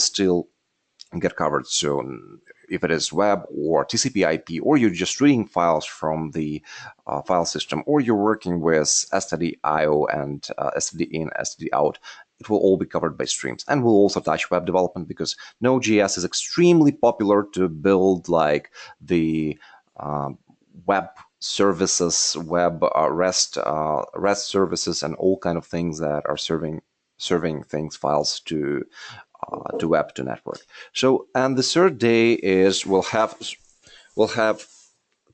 still get covered. So if it is web or TCP/IP, or you're just reading files from the file system, or you're working with std.io and std.in, std.out, it will all be covered by streams. And we'll also touch web development, because Node.js is extremely popular to build like the web services, web REST services, and all kind of things that are serving things, files to web, to network. So, and the third day is we'll have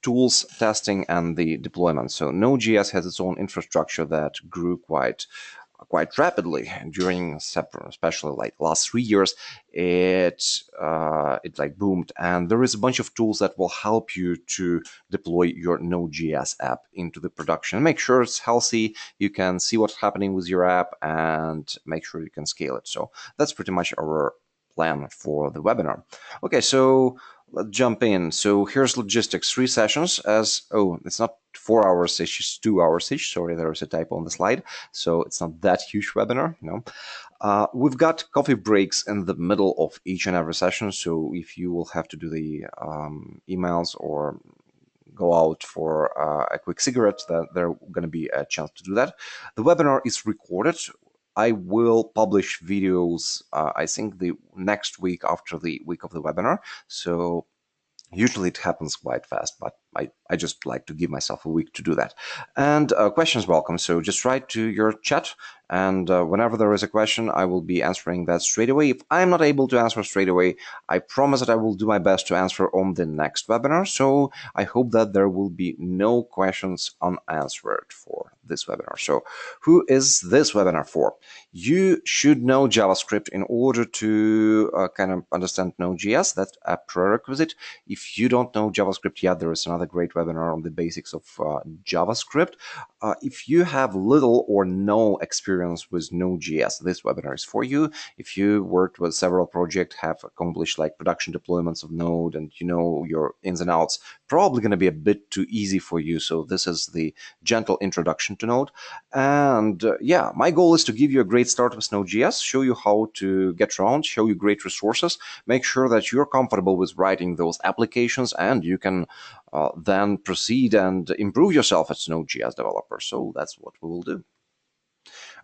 tools, testing, and the deployment. So Node.js has its own infrastructure that grew quite rapidly during, especially like last 3 years. It like boomed, and there is a bunch of tools that will help you to deploy your Node.js app into the production. Make sure it's healthy, you can see what's happening with your app, and make sure you can scale it. So that's pretty much our plan for the webinar. Okay, so let's jump in. So here's logistics: 3 sessions. It's not 4 hours each, it's 2 hours each. Sorry, there was a typo on the slide. So it's not that huge webinar, we've got coffee breaks in the middle of each and every session. So if you will have to do the emails or go out for a quick cigarette, then there's going to be a chance to do that. The webinar is recorded. I will publish videos, I think the next week after the week of the webinar. So usually it happens quite fast, but I just like to give myself a week to do that. And questions welcome. So just write to your chat, and whenever there is a question, I will be answering that straight away. If I'm not able to answer straight away, I promise that I will do my best to answer on the next webinar. So I hope that there will be no questions unanswered for this webinar. So who is this webinar for? You should know JavaScript in order to kind of understand Node.js. That's a prerequisite. If you don't know JavaScript yet, there is another great webinar on the basics of JavaScript. If you have little or no experience with Node.js, this webinar is for you. If you worked with several projects, have accomplished like production deployments of Node, and you know your ins and outs, probably going to be a bit too easy for you. So this is the gentle introduction to Node. And yeah, my goal is to give you a great start with Node.js, show you how to get around, show you great resources, make sure that you're comfortable with writing those applications, and you can then proceed and improve yourself as Node.js developer. So that's what we will do.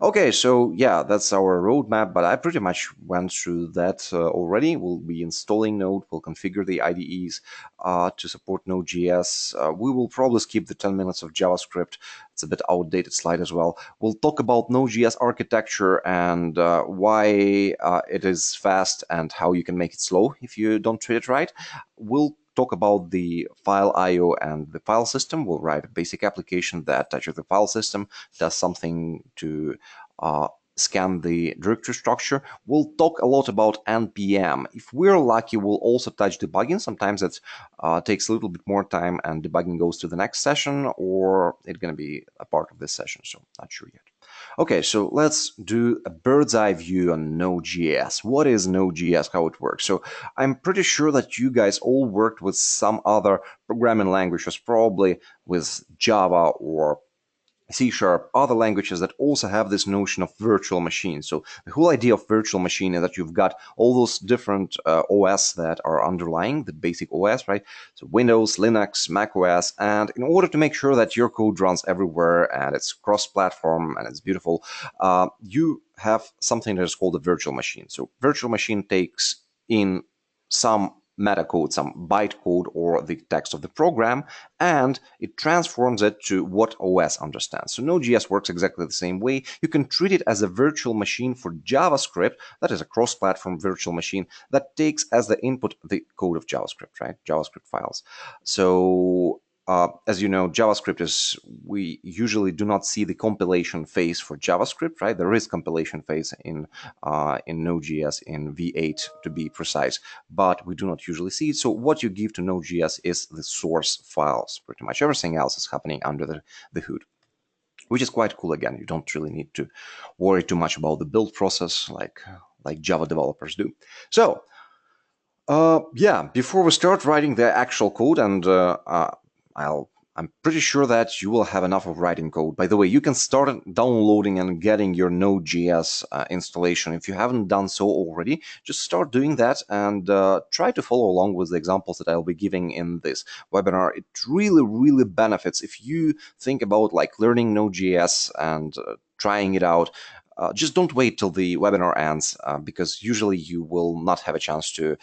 Okay, so yeah, that's our roadmap, but I pretty much went through that already. We'll be installing Node, we'll configure the IDEs to support Node.js. We will probably skip the 10 minutes of JavaScript. It's a bit outdated slide as well. We'll talk about Node.js architecture and why it is fast and how you can make it slow if you don't treat it right. We'll talk about the file I/O and the file system. We'll write a basic application that touches the file system, does something to scan the directory structure. We'll talk a lot about NPM. If we're lucky, we'll also touch debugging. Sometimes it takes a little bit more time and debugging goes to the next session, or it's going to be a part of this session, so not sure yet. Okay, so let's do a bird's eye view on Node.js. What is Node.js, how it works? So I'm pretty sure that you guys all worked with some other programming languages, probably with Java or C#, other languages that also have this notion of virtual machine. So the whole idea of virtual machine is that you've got all those different OS that are underlying the basic OS, right? So Windows, Linux, Mac OS, and in order to make sure that your code runs everywhere and it's cross-platform and it's beautiful, you have something that is called a virtual machine. So virtual machine takes in some metacode, some bytecode, or the text of the program, and it transforms it to what OS understands. So Node.js works exactly the same way. You can treat it as a virtual machine for JavaScript, that is a cross-platform virtual machine that takes as the input the code of JavaScript, right? JavaScript files. So as you know, JavaScript we usually do not see the compilation phase for JavaScript, right? There is compilation phase in Node.js, in V8 to be precise, but we do not usually see it. So what you give to Node.js is the source files. Pretty much everything else is happening under the hood, which is quite cool. Again, you don't really need to worry too much about the build process like Java developers do. So yeah, before we start writing the actual code, and I'll I'm pretty sure that you will have enough of writing code. By the way, you can start downloading and getting your Node.js installation. If you haven't done so already, just start doing that and try to follow along with the examples that I'll be giving in this webinar. It really, really benefits if you think about like learning Node.js and trying it out. Just don't wait till the webinar ends because usually you will not have a chance to,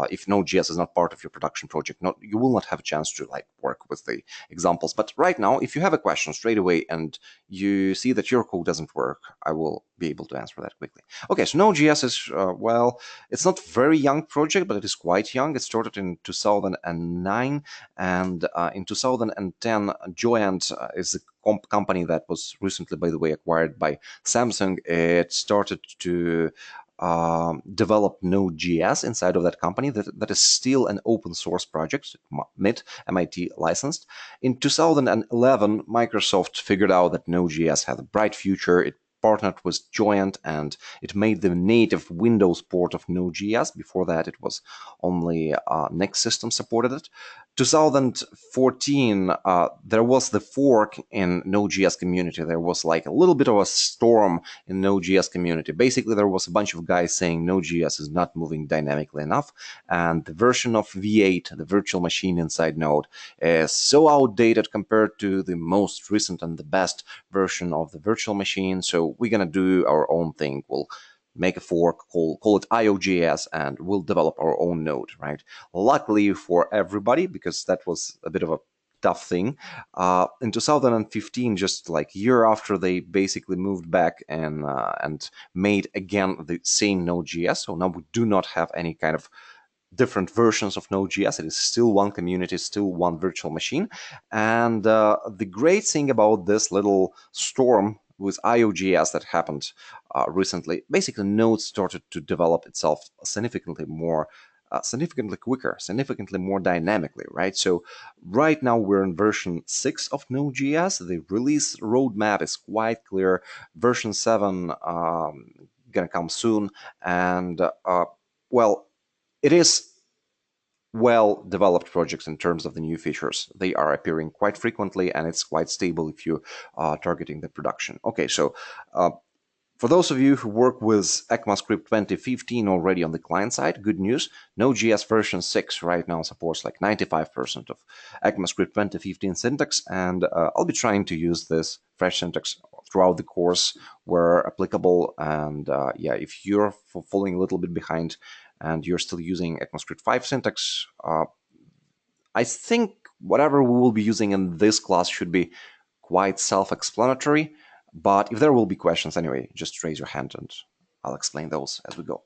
if Node.js is not part of your production project, you will not have a chance to like work with the examples. But right now, if you have a question straight away and you see that your code doesn't work, I will be able to answer that quickly. Okay, so Node.js is, well, it's not a very young project, but it is quite young. It started in 2009, and in 2010, Joyent is a company that was recently, by the way, acquired by Samsung. It started to develop Node.js inside of that company. That is still an open source project, MIT licensed. In 2011, Microsoft figured out that Node.js had a bright future. It partnered with Joyent and it made the native Windows port of Node.js. Before that, it was only Next system supported it. 2014, there was the fork in Node.js community. There was like a little bit of a storm in Node.js community. Basically, there was a bunch of guys saying Node.js is not moving dynamically enough, and the version of V8, the virtual machine inside Node, is so outdated compared to the most recent and the best version of the virtual machine. So we're gonna do our own thing. We'll make a fork, call it IOJS, and we'll develop our own node, right? Luckily for everybody, because that was a bit of a tough thing, in 2015, just like a year after they basically moved back and made again the same Node.js. So now we do not have any kind of different versions of Node.js. It is still one community, still one virtual machine. And the great thing about this little storm with IOJS that happened recently, basically Node started to develop itself significantly more, significantly quicker, significantly more dynamically, right? So right now we're in version 6 of Node.js. The release roadmap is quite clear. Version 7 gonna come soon. And well, it is well-developed projects in terms of the new features. They are appearing quite frequently, and it's quite stable if you are targeting the production. Okay, so for those of you who work with ECMAScript 2015 already on the client side, good news. Node.js version 6 right now supports like 95% of ECMAScript 2015 syntax, and I'll be trying to use this fresh syntax throughout the course where applicable. And yeah, if you're falling a little bit behind and you're still using ECMAScript 5 syntax, I think whatever we will be using in this class should be quite self-explanatory. But if there will be questions anyway, just raise your hand and I'll explain those as we go.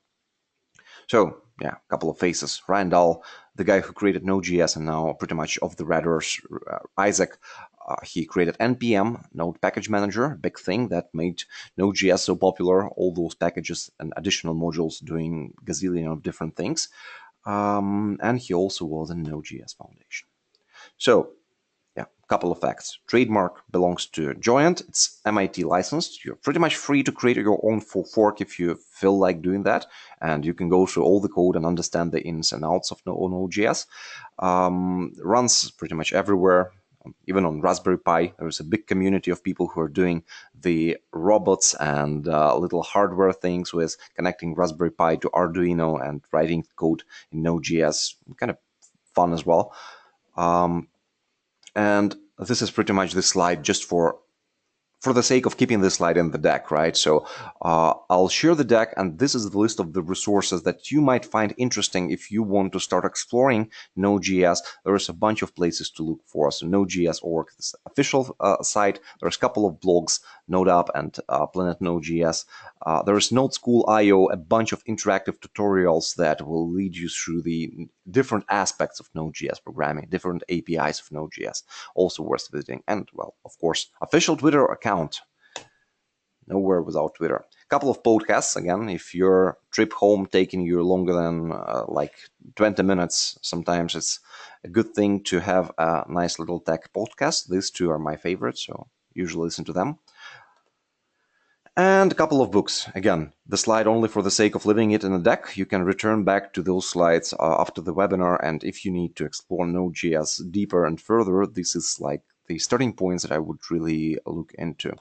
So yeah, a couple of faces. Randall, the guy who created Node.js and now pretty much off the radars, Isaac, he created NPM, Node Package Manager, big thing that made Node.js so popular, all those packages and additional modules doing gazillion of different things. And he also was in Node.js Foundation. So yeah, a couple of facts. Trademark belongs to Joyent. It's MIT licensed. You're pretty much free to create your own fork if you feel like doing that. And you can go through all the code and understand the ins and outs of Node.js. Runs pretty much everywhere, even on Raspberry Pi. There's a big community of people who are doing the robots and little hardware things with connecting Raspberry Pi to Arduino and writing code in Node.js. Kind of fun as well. And this is pretty much the slide just for the sake of keeping this slide in the deck, right? So I'll share the deck, and this is the list of the resources that you might find interesting if you want to start exploring Node.js. There's a bunch of places to look for. So Node.js.org is the official site. There's a couple of blogs, NodeUp and Planet Node.js. There's Node School IO, a bunch of interactive tutorials that will lead you through the different aspects of Node.js programming, different APIs of Node.js, also worth visiting. And, well, of course, official Twitter account. Nowhere without Twitter. A couple of podcasts, again, if your trip home taking you longer than like 20 minutes, sometimes it's a good thing to have a nice little tech podcast. These two are my favorites, so usually listen to them. And a couple of books. Again, the slide only for the sake of leaving it in a deck. You can return back to those slides after the webinar, and if you need to explore Node.js deeper and further, this is like the starting points that I would really look into.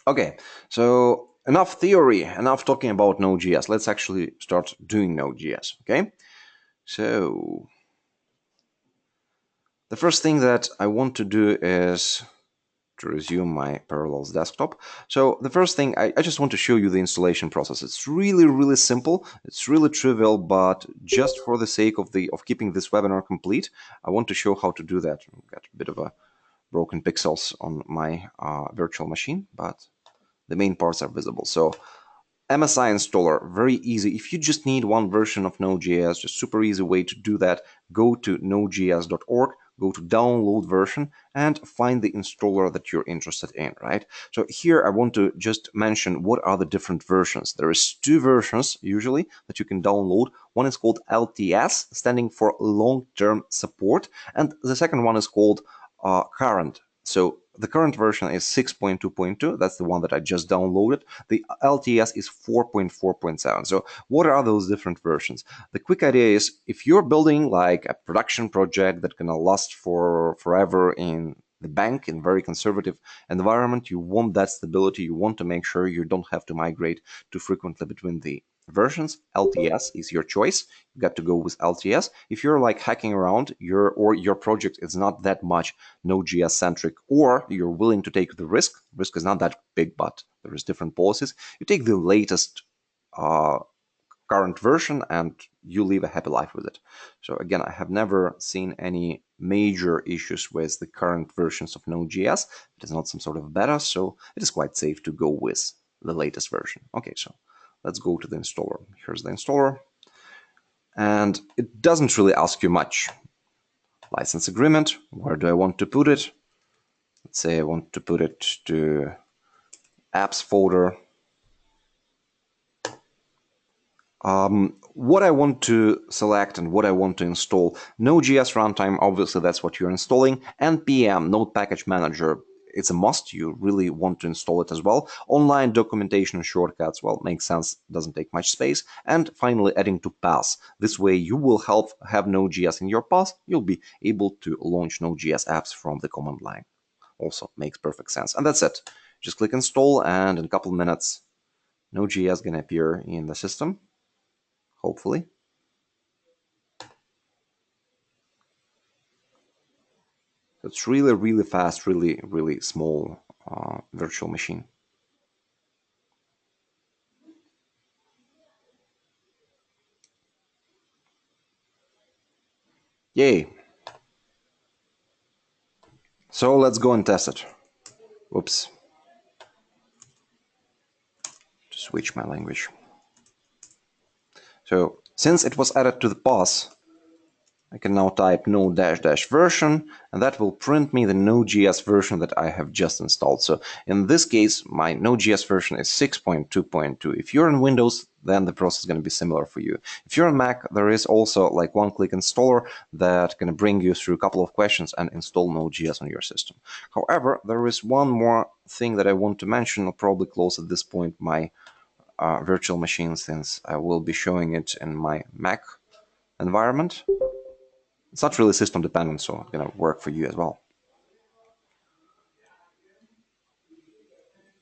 Okay, so enough theory, enough talking about Node.js. Let's actually start doing Node.js, okay? So the first thing that I want to do is to resume my Parallels desktop. So the first thing, I just want to show you the installation process. It's really, really simple. It's really trivial, but just for the sake of keeping this webinar complete, I want to show how to do that. I've got a bit of a broken pixels on my virtual machine, but the main parts are visible. So MSI installer, very easy. If you just need one version of Node.js, just super easy way to do that, go to nodejs.org, go to download version, and find the installer that you're interested in, right? So here I want to just mention what are the different versions. There is two versions usually that you can download. One is called LTS, standing for long-term support, and the second one is called current. So the current version is 6.2.2. That's the one that I just downloaded. The LTS is 4.4.7. So what are those different versions? The quick idea is if you're building like a production project that can last for forever in the bank, in very conservative environment, you want that stability. You want to make sure you don't have to migrate too frequently between the versions. LTS is your choice. You got to go with LTS. If you're like hacking around, your project is not that much Node.js centric, or you're willing to take the risk is not that big, but there is different policies. You take the latest current version and you live a happy life with it. So again, I have never seen any major issues with the current versions of Node.js. It is not some sort of beta, so it is quite safe to go with the latest version. Okay, so let's go to the installer. Here's the installer. And it doesn't really ask you much. License agreement, where do I want to put it? Let's say I want to put it to apps folder. What I want to select and what I want to install. Node.js runtime, obviously that's what you're installing. NPM, Node Package Manager, it's a must. You really want to install it as well. Online documentation and shortcuts, well, makes sense, doesn't take much space. And finally, adding to paths. This way you will have Node.js in your path. You'll be able to launch Node.js apps from the command line. Also makes perfect sense. And that's it. Just click install, and in a couple of minutes, Node.js is going to appear in the system. Hopefully. It's really, really fast, really, really small virtual machine. Yay. So let's go and test it. Whoops. To switch my language. So since it was added to the path, I can now type node-version, and that will print me the Node.js version that I have just installed. So in this case, my Node.js version is 6.2.2. If you're in Windows, then the process is going to be similar for you. If you're on Mac, there is also like one-click installer that can bring you through a couple of questions and install Node.js on your system. However, there is one more thing that I want to mention. I'll probably close at this point my virtual machine, since I will be showing it in my Mac environment. It's not really system dependent, so it's going to work for you as well.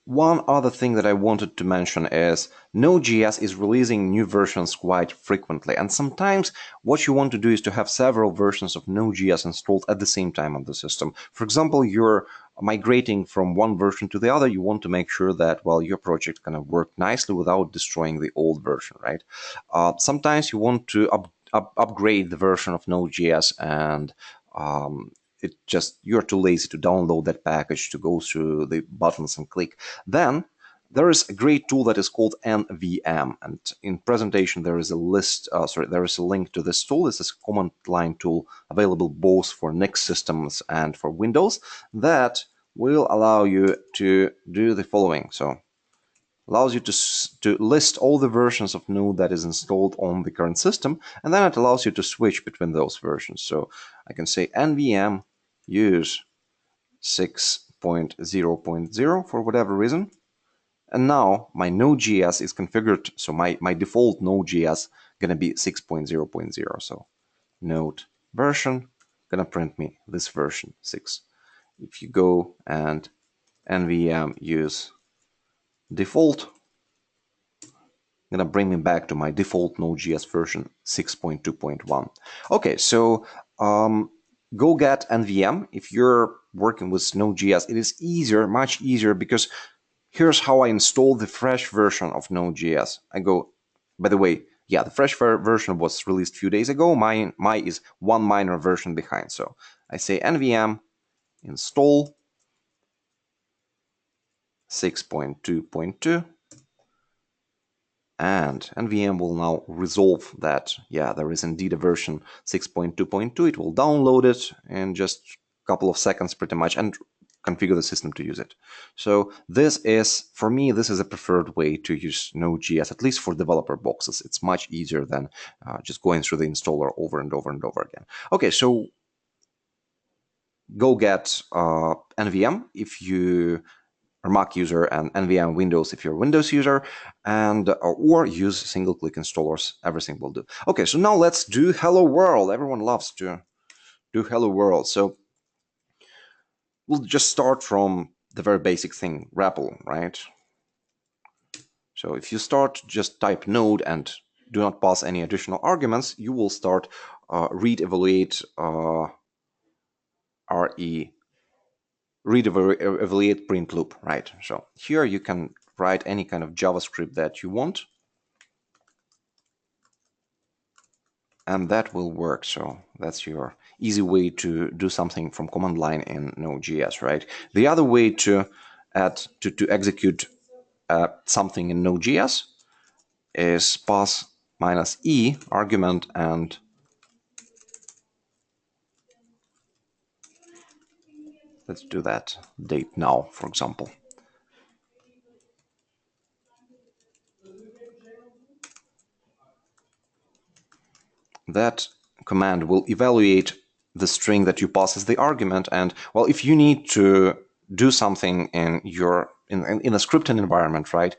One other thing that I wanted to mention is Node.js is releasing new versions quite frequently, and sometimes what you want to do is to have several versions of Node.js installed at the same time on the system. For example, you're migrating from one version to the other. You want to make sure that, well, your project kind of work nicely without destroying the old version, right? Sometimes you want to upgrade the version of Node.js, and you're too lazy to download that package, to go through the buttons and click. Then there is a great tool that is called NVM, and in presentation there is a link to this tool. This is a command line tool available both for Linux systems and for Windows, that will allow you to do the following. So allows you to list all the versions of Node that is installed on the current system, and then it allows you to switch between those versions. So I can say NVM use 6.0.0 for whatever reason, And now my Node.js is configured, so my default Node.js gonna be 6.0.0. So Node version gonna print me this version 6. If you go and nvm use default, gonna bring me back to my default Node.js version 6.2.1. Okay, so go get nvm. If you're working with Node.js, it is easier, much easier, because here's how I install the fresh version of Node.js. I go, by the way, yeah, the fresh version was released a few days ago. My is one minor version behind. So I say nvm install 6.2.2, and nvm will now resolve that, yeah, there is indeed a version 6.2.2. It will download it in just a couple of seconds pretty much and configure the system to use it. So this is, for me, this is a preferred way to use Node.js, at least for developer boxes. It's much easier than just going through the installer over and over and over again. Okay, so go get nvm if you are Mac user, and nvm Windows if you're a Windows user, and or use single-click installers. Everything will do. Okay, so now let's do Hello World. Everyone loves to do Hello World. So we'll just start from the very basic thing, REPL, right? So if you start, just type node and do not pass any additional arguments, you will start read, evaluate, read, evaluate, print loop, right? So here you can write any kind of JavaScript that you want, and that will work. So that's your easy way to do something from command line in Node.js, right? The other way to execute something in Node.js is pass -e argument, and let's do that date now, for example. That command will evaluate the string that you pass as the argument. And well, if you need to do something in your in a scripting environment, right,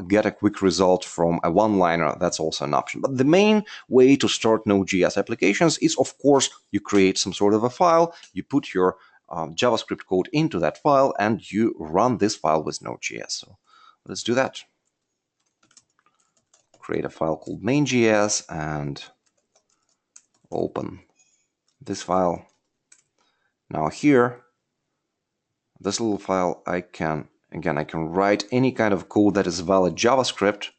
get a quick result from a one-liner, that's also an option. But the main way to start Node.js applications is, of course, you create some sort of a file, you put your JavaScript code into that file, and you run this file with Node.js. So let's do that. Create a file called main.js and open this file. Now here, this little file, I can write any kind of code that is valid JavaScript.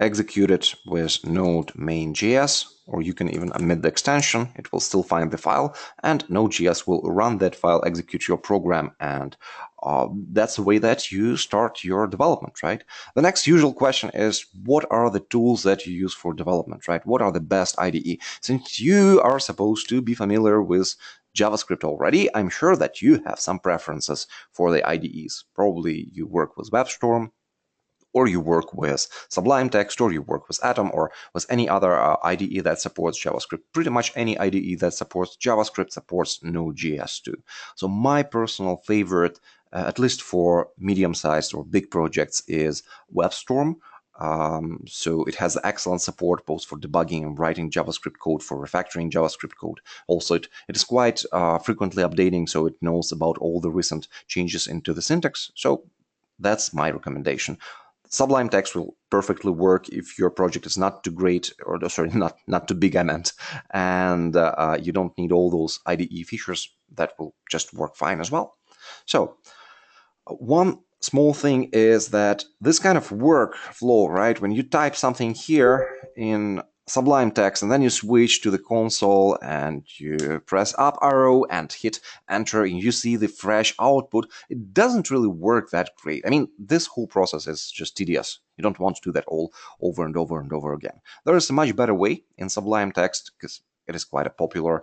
Execute it with node main.js, or you can even omit the extension. It will still find the file, and Node.js will run that file, execute your program, and that's the way that you start your development, right? The next usual question is, what are the tools that you use for development, right? What are the best IDE? Since you are supposed to be familiar with JavaScript already, I'm sure that you have some preferences for the IDEs. Probably you work with WebStorm, or you work with Sublime Text, or you work with Atom, or with any other IDE that supports JavaScript. Pretty much any IDE that supports JavaScript supports Node.js too. So my personal favorite, at least for medium-sized or big projects, is WebStorm. So it has excellent support both for debugging and writing JavaScript code, for refactoring JavaScript code. Also, it is quite frequently updating, so it knows about all the recent changes into the syntax. So that's my recommendation. Sublime Text will perfectly work if your project is not too great, or sorry, not too big, I meant, and you don't need all those IDE features. That will just work fine as well. So one small thing is that this kind of workflow, right, when you type something here in Sublime Text and then you switch to the console and you press up arrow and hit enter and you see the fresh output, it doesn't really work that great. I mean, this whole process is just tedious. You don't want to do that all over and over and over again. There is a much better way in Sublime Text, because it is quite a popular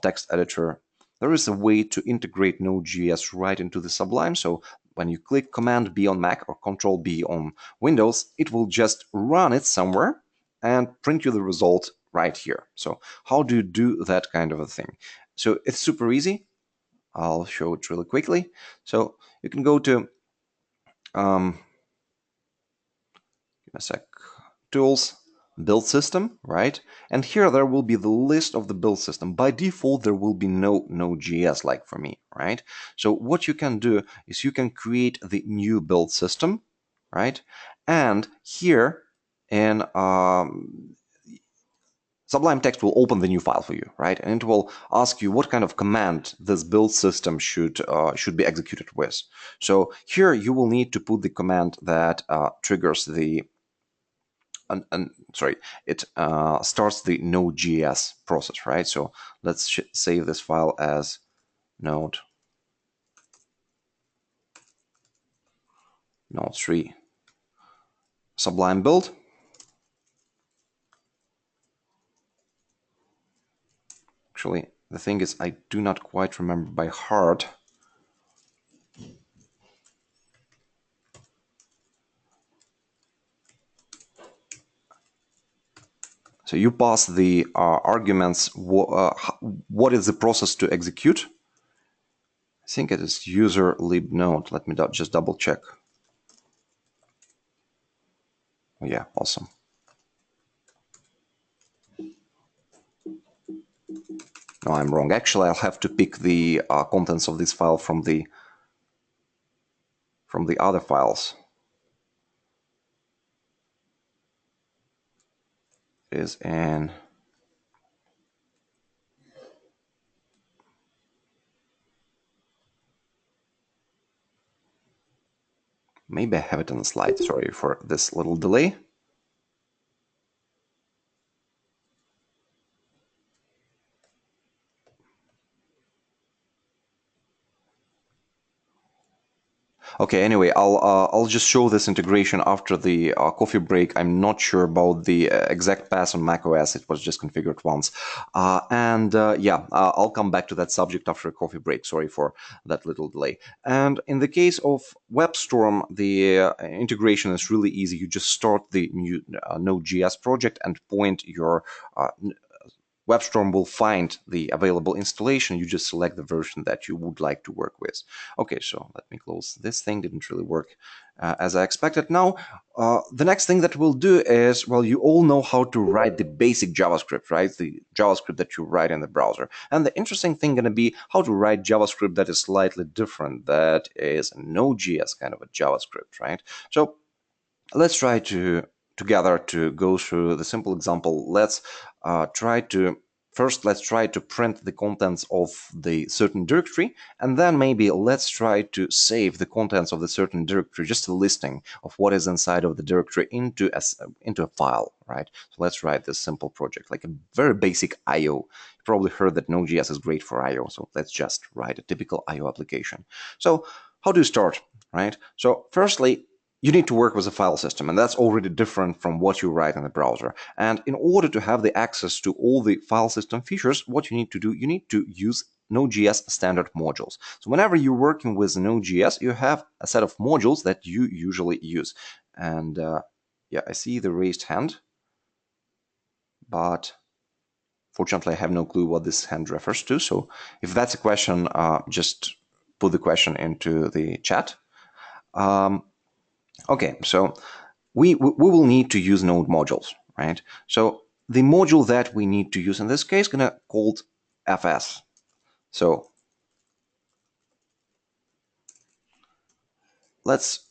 text editor. There is a way to integrate Node.js right into the Sublime. So when you click Command B on Mac or Control B on Windows, it will just run it somewhere and print you the result right here. So how do you do that kind of a thing? So it's super easy. I'll show it really quickly. So you can go to give me a sec, tools, build system, right? And here there will be the list of the build system. By default, there will be no Node.js like for me, right? So what you can do is you can create the new build system, right? And here in Sublime Text will open the new file for you, right? And it will ask you what kind of command this build system should be executed with. So here you will need to put the command that triggers the it starts the Node.js process, right? So let's save this file as Node 3 Sublime build. Actually, the thing is, I do not quite remember by heart. So you pass the arguments. What is the process to execute? I think it is user lib node. Let me just double check. Oh, yeah, awesome. No, I'm wrong. Actually, I'll have to pick the contents of this file from the other files. It is in. Maybe I have it on the slide. Sorry for this little delay. Okay, anyway, I'll just show this integration after the coffee break. I'm not sure about the exact path on macOS. It was just configured once. I'll come back to that subject after a coffee break. Sorry for that little delay. And in the case of WebStorm, the integration is really easy. You just start the new Node.js project and point your WebStorm will find the available installation. You just select the version that you would like to work with. Okay, so let me close this thing. Didn't really work as I expected. Now, the next thing that we'll do is, well, you all know how to write the basic JavaScript, right? The JavaScript that you write in the browser. And the interesting thing going to be how to write JavaScript that is slightly different. That is Node.js kind of a JavaScript, right? So let's try together to go through the simple example. Let's try to print the contents of the certain directory, and then maybe let's try to save the contents of the certain directory, just a listing of what is inside of the directory into a file, right? So let's write this simple project, like a very basic I/O. You probably heard that Node.js is great for I/O, so let's just write a typical I/O application. So how do you start, right? So firstly, you need to work with a file system, and that's already different from what you write in the browser. And in order to have the access to all the file system features, what you need to do, you need to use Node.js standard modules. So whenever you're working with Node.js, you have a set of modules that you usually use. And yeah, I see the raised hand, but fortunately, I have no clue what this hand refers to. So if that's a question, just put the question into the chat. Okay, so we will need to use Node modules, right? So the module that we need to use in this case is going to called fs. So let's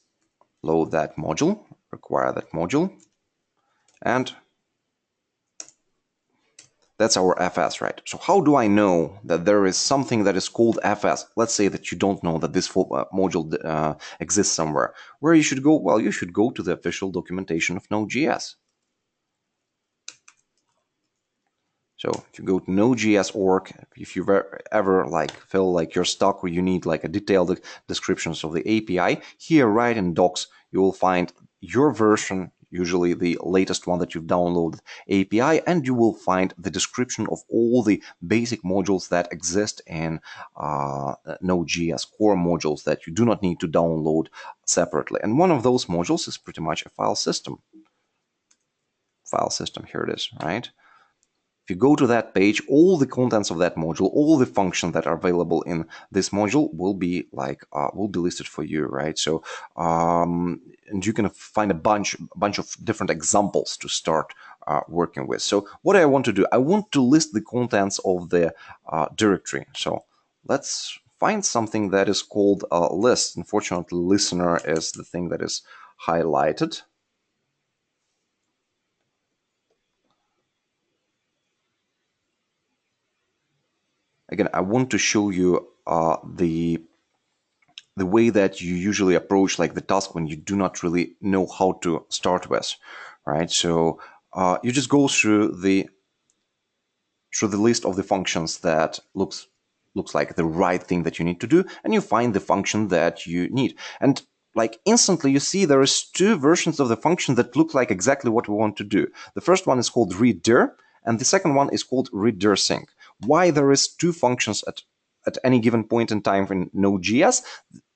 load that module, require that module, and that's our fs, right? So how do I know that there is something that is called fs? Let's say that you don't know that this module exists somewhere. Where you should go? Well, you should go to the official documentation of Node.js. So if you go to Node.js.org, if you ever feel like you're stuck or you need like a detailed descriptions of the API, here right in docs, you will find your version, usually the latest one that you've downloaded API, and you will find the description of all the basic modules that exist in Node.js, core modules that you do not need to download separately. And one of those modules is pretty much a file system. File system, here it is, right? If you go to that page, all the contents of that module, all the functions that are available in this module will be listed for you, right? So and you can find a bunch of different examples to start working with. So what I want to do, I want to list the contents of the directory. So let's find something that is called a list. Unfortunately, listener is the thing that is highlighted. Again, I want to show you the way that you usually approach like the task when you do not really know how to start with, right? So you just go through the list of the functions that looks like the right thing that you need to do, and you find the function that you need. And like instantly you see there is two versions of the function that look like exactly what we want to do. The first one is called readdir, and the second one is called readdir_sync. Why there is two functions at any given point in time in Node.js?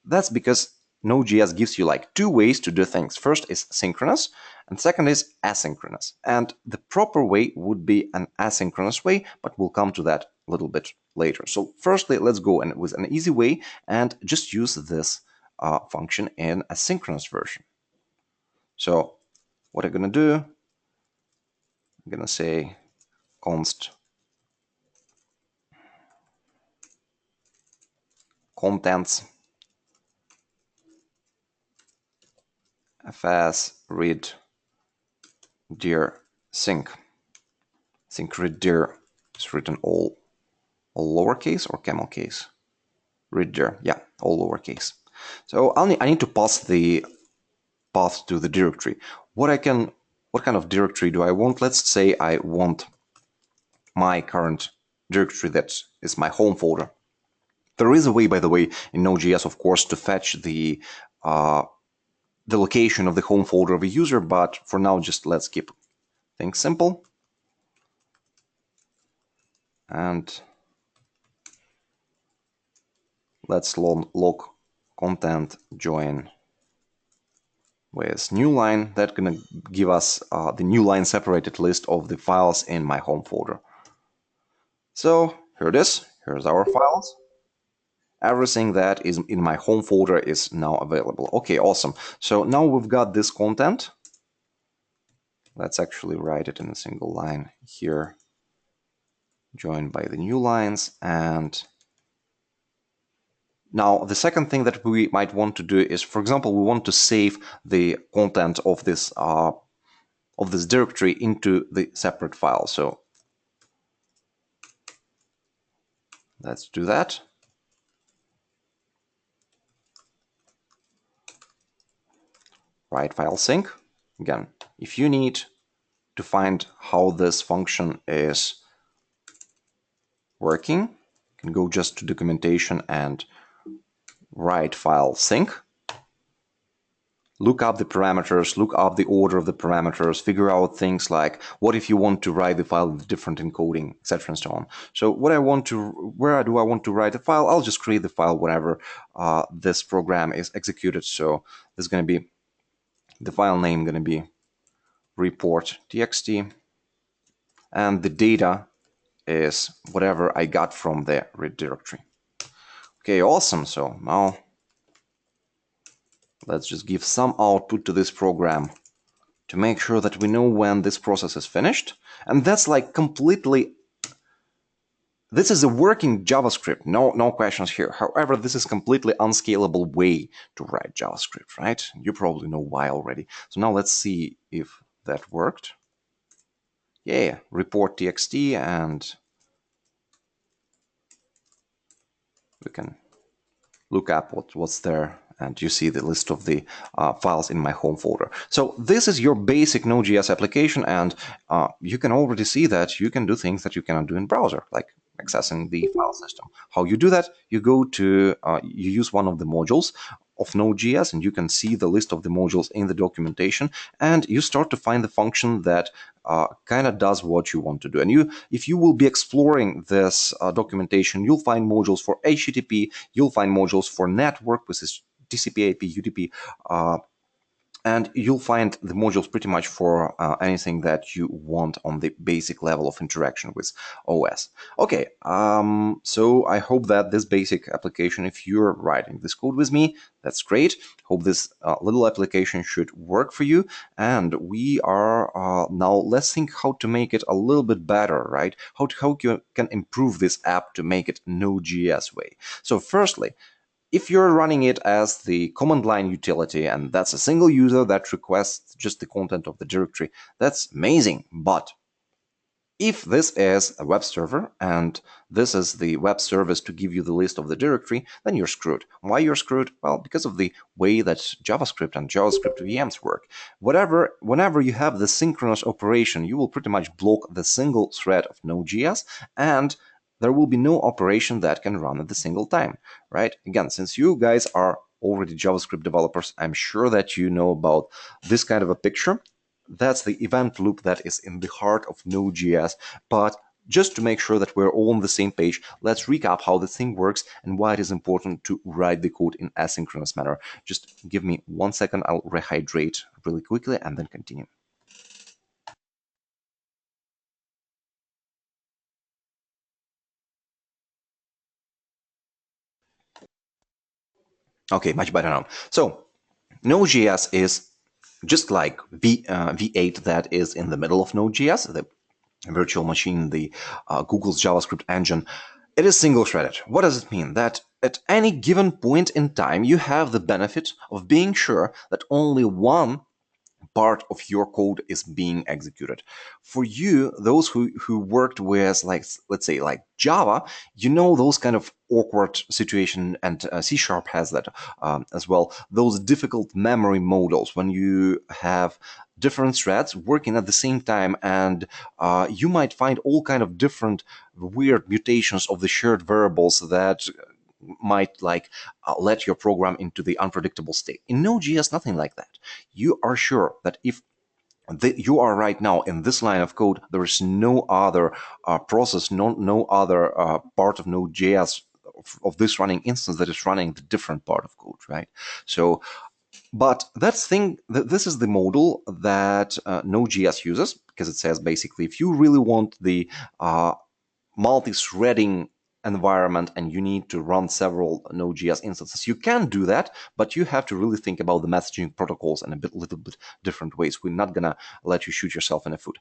That's because Node.js gives you like two ways to do things. First is synchronous, and second is asynchronous. And the proper way would be an asynchronous way, but we'll come to that a little bit later. So firstly, let's go with an easy way and just use this function in a synchronous version. So what I'm going to do, I'm going to say const contents fs read dir sync. Sync read dir is written all lowercase or camel case. Readdir, yeah, all lowercase. So I need to pass the path to the directory. What kind of directory do I want? Let's say I want my current directory that is my home folder. There is a way, by the way, in Node.js, of course, to fetch the location of the home folder of a user, but for now, just let's keep things simple. And let's log content join with new line. That's going to give us the new line separated list of the files in my home folder. So here it is. Here's our files. Everything that is in my home folder is now available. Okay, awesome. So now we've got this content. Let's actually write it in a single line here, joined by the new lines. And now the second thing that we might want to do is, for example, we want to save the content of this directory into the separate file. So let's do that. Write file sync. Again, if you need to find how this function is working, you can go just to documentation and write file sync. Look up the parameters, look up the order of the parameters, figure out things like what if you want to write the file with different encoding, etc. and so on. So where do I want to write the file? I'll just create the file whenever this program is executed. So this is going to be the file name going to be report.txt, and the data is whatever I got from the read directory. Okay, awesome. So now let's just give some output to this program to make sure that we know when this process is finished. And that's like completely, this is a working JavaScript, no questions here. However, this is completely unscalable way to write JavaScript, right? You probably know why already. So now let's see if that worked. Yeah, report.txt, and we can look up what's there, and you see the list of the files in my home folder. So this is your basic Node.js application, and you can already see that you can do things that you cannot do in browser, like accessing the file system. How you do that? You go to, you use one of the modules of Node.js, and you can see the list of the modules in the documentation, and you start to find the function that kind of does what you want to do. And if you will be exploring this documentation, you'll find modules for HTTP, you'll find modules for network, which is TCP/IP, UDP, And you'll find the modules pretty much for anything that you want on the basic level of interaction with OS. Okay, so I hope that this basic application, if you're writing this code with me, that's great. Hope this little application should work for you. And we are now, let's think how to make it a little bit better, right? How you can improve this app to make it Node.js way. So firstly, if you're running it as the command line utility and that's a single user that requests just the content of the directory, that's amazing. But if this is a web server and this is the web service to give you the list of the directory, then you're screwed. Why you're screwed? Well, because of the way that JavaScript and JavaScript VMs work. Whenever you have the synchronous operation, you will pretty much block the single thread of Node.js, and there will be no operation that can run at the single time, right? Again, since you guys are already JavaScript developers, I'm sure that you know about this kind of a picture. That's the event loop that is in the heart of Node.js. But just to make sure that we're all on the same page, let's recap how the thing works and why it is important to write the code in asynchronous manner. Just give me 1 second, I'll rehydrate really quickly and then continue. Okay, much better now. So Node.js is just like V8 that is in the middle of Node.js, the virtual machine, the Google's JavaScript engine. It is single-threaded. What does it mean? That at any given point in time, you have the benefit of being sure that only one part of your code is being executed. For you, those who worked with, like, let's say, like Java, you know those kind of awkward situation, and C# has that as well. Those difficult memory models when you have different threads working at the same time, and you might find all kind of different weird mutations of the shared variables that might let your program into the unpredictable state. In Node.js, nothing like that. You are sure that if you are right now in this line of code, there is no other process, no other part of Node.js of this running instance that is running the different part of code, right? So, but this is the model that Node.js uses, because it says basically if you really want the multi-threading environment and you need to run several Node.js instances, you can do that, but you have to really think about the messaging protocols in little bit different ways. We're not gonna let you shoot yourself in the foot.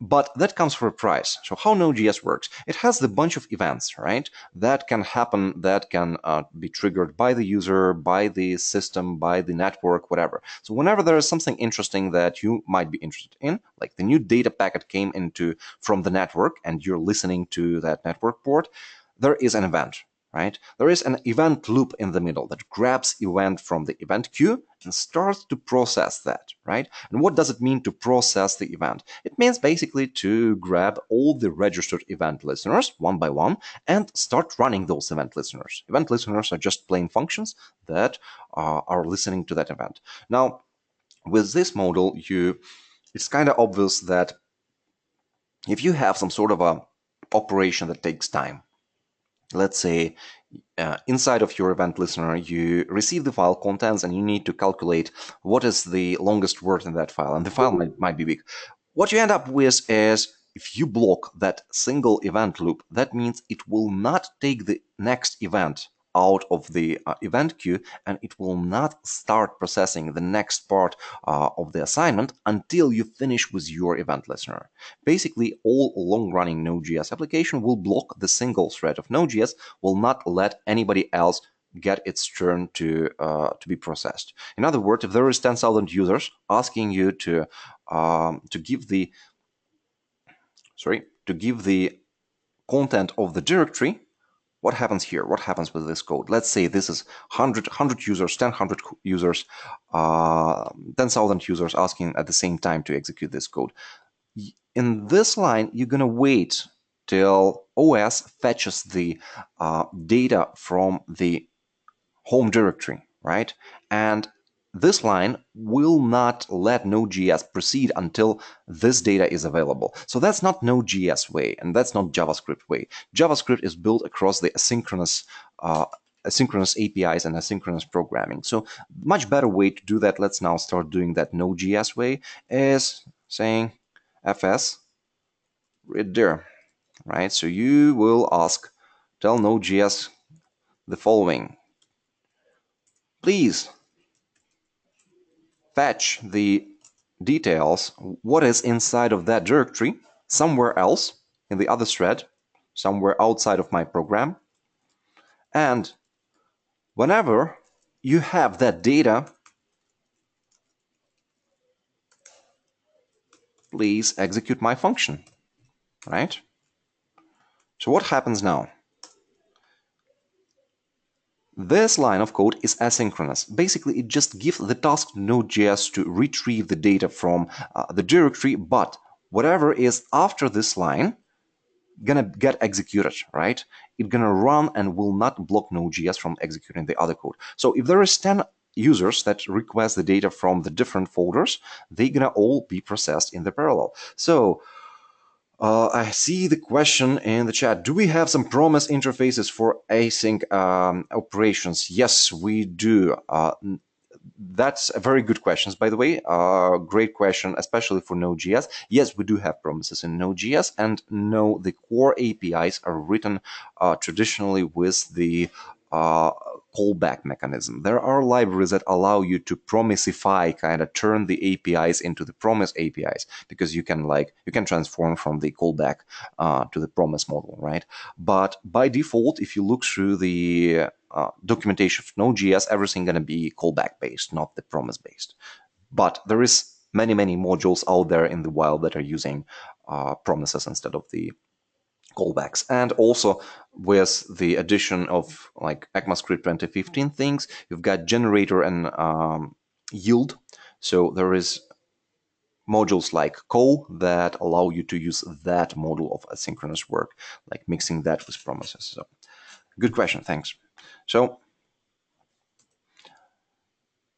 But that comes for a price. So how Node.js works? It has the bunch of events, right? That can happen, that can be triggered by the user, by the system, by the network, whatever. So whenever there is something interesting that you might be interested in, like the new data packet came from the network and you're listening to that network port, there is an event, right? There is an event loop in the middle that grabs event from the event queue and starts to process that, right? And what does it mean to process the event? It means basically to grab all the registered event listeners one by one and start running those event listeners. Event listeners are just plain functions that are listening to that event. Now, with this model, it's kind of obvious that if you have some sort of a operation that takes time, let's say inside of your event listener, you receive the file contents and you need to calculate what is the longest word in that file, and the file might be big. What you end up with is, if you block that single event loop, that means it will not take the next event out of the event queue, and it will not start processing the next part of the assignment until you finish with your event listener. Basically, all long-running Node.js application will block the single thread of Node.js, will not let anybody else get its turn to be processed. In other words, if there is 10,000 users asking you to give the content of the directory, what happens here? What happens with this code? Let's say this is 100 users, 100 users, 10,000 users asking at the same time to execute this code. In this line, you're going to wait till OS fetches the data from the home directory, right? And this line will not let Node.js proceed until this data is available. So that's not Node.js way, and that's not JavaScript way. JavaScript is built across the asynchronous asynchronous APIs and asynchronous programming. So much better way to do that, let's now start doing that Node.js way, is saying fs right there, right? So you will tell Node.js the following. Please fetch the details, what is inside of that directory, somewhere else in the other thread, somewhere outside of my program. And whenever you have that data, please execute my function, right? So what happens now? This line of code is asynchronous. Basically, it just gives the task to Node.js to retrieve the data from the directory, but whatever is after this line gonna get executed, right? It's gonna run and will not block Node.js from executing the other code. So if there is 10 users that request the data from the different folders, they're gonna all be processed in the parallel. So I see the question in the chat. Do we have some promise interfaces for async operations? Yes, we do. That's a very good question, by the way. Great question, especially for Node.js. Yes, we do have promises in Node.js, and no, the core APIs are written traditionally with the callback mechanism. There are libraries that allow you to promisify, kind of turn the APIs into the promise APIs, because you can transform from the callback to the promise model, right? But by default, if you look through the documentation of Node.js, everything going to be callback based, not the promise based. But there is many modules out there in the wild that are using promises instead of the callbacks. And also with the addition of like ECMAScript 2015 things, you've got generator and yield. So there is modules like co that allow you to use that model of asynchronous work, like mixing that with promises. So good question, thanks. So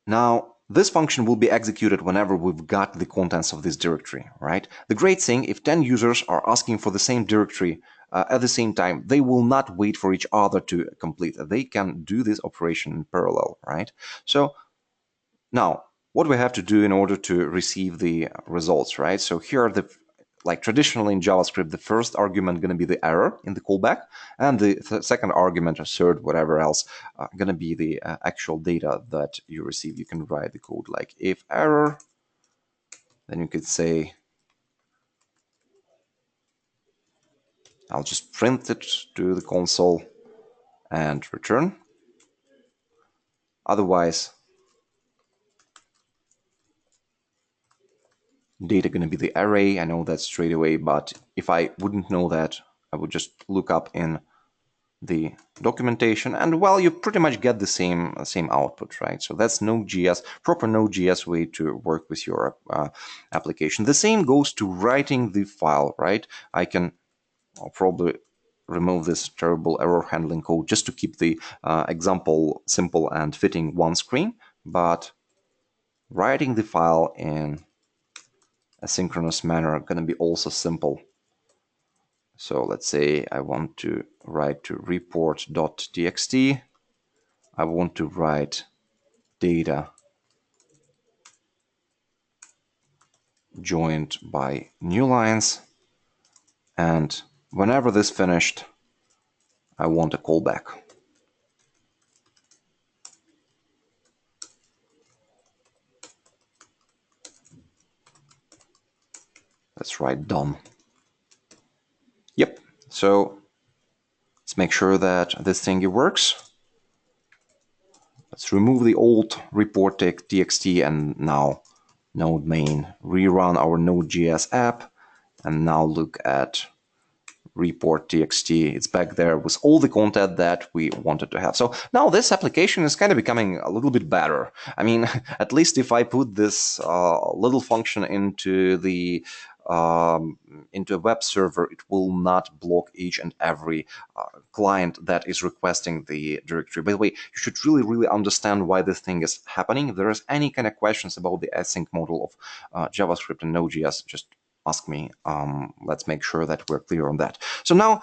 now this function will be executed whenever we've got the contents of this directory, right? The great thing, if 10 users are asking for the same directory at the same time, they will not wait for each other to complete. They can do this operation in parallel, right? So now what we have to do in order to receive the results, right? So here are the, like traditionally in JavaScript, the first argument going to be the error in the callback, and the second argument or third, whatever else, going to be the actual data that you receive. You can write the code like if error, then you could say, I'll just print it to the console and return. Otherwise, data going to be the array. I know that straight away, but if I wouldn't know that, I would just look up in the documentation, and well, you pretty much get the same output, right? So that's Node.js, proper Node.js way to work with your application. The same goes to writing the file, right? I'll probably remove this terrible error handling code just to keep the example simple and fitting one screen, but writing the file in asynchronous manner going to be also simple. So let's say I want to write to report.txt. I want to write data joined by new lines. And whenever this finished, I want a callback. Let's write done. Yep. So let's make sure that this thingy works. Let's remove the old report.txt and now node main, rerun our Node.js app, and now look at report.txt. It's back there with all the content that we wanted to have. So now this application is kind of becoming a little bit better. I mean, at least if I put this little function into the into a web server, it will not block each and every client that is requesting the directory. By the way, you should really understand why this thing is happening. If there is any kind of questions about the async model of JavaScript and Node.js, just ask me. Let's make sure that we're clear on that. So now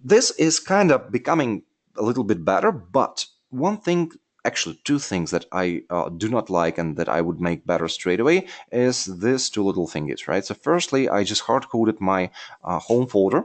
this is kind of becoming a little bit better, but one thing, actually two things that I do not like and that I would make better straight away is this two little thingies, right? So firstly, I just hard-coded my home folder.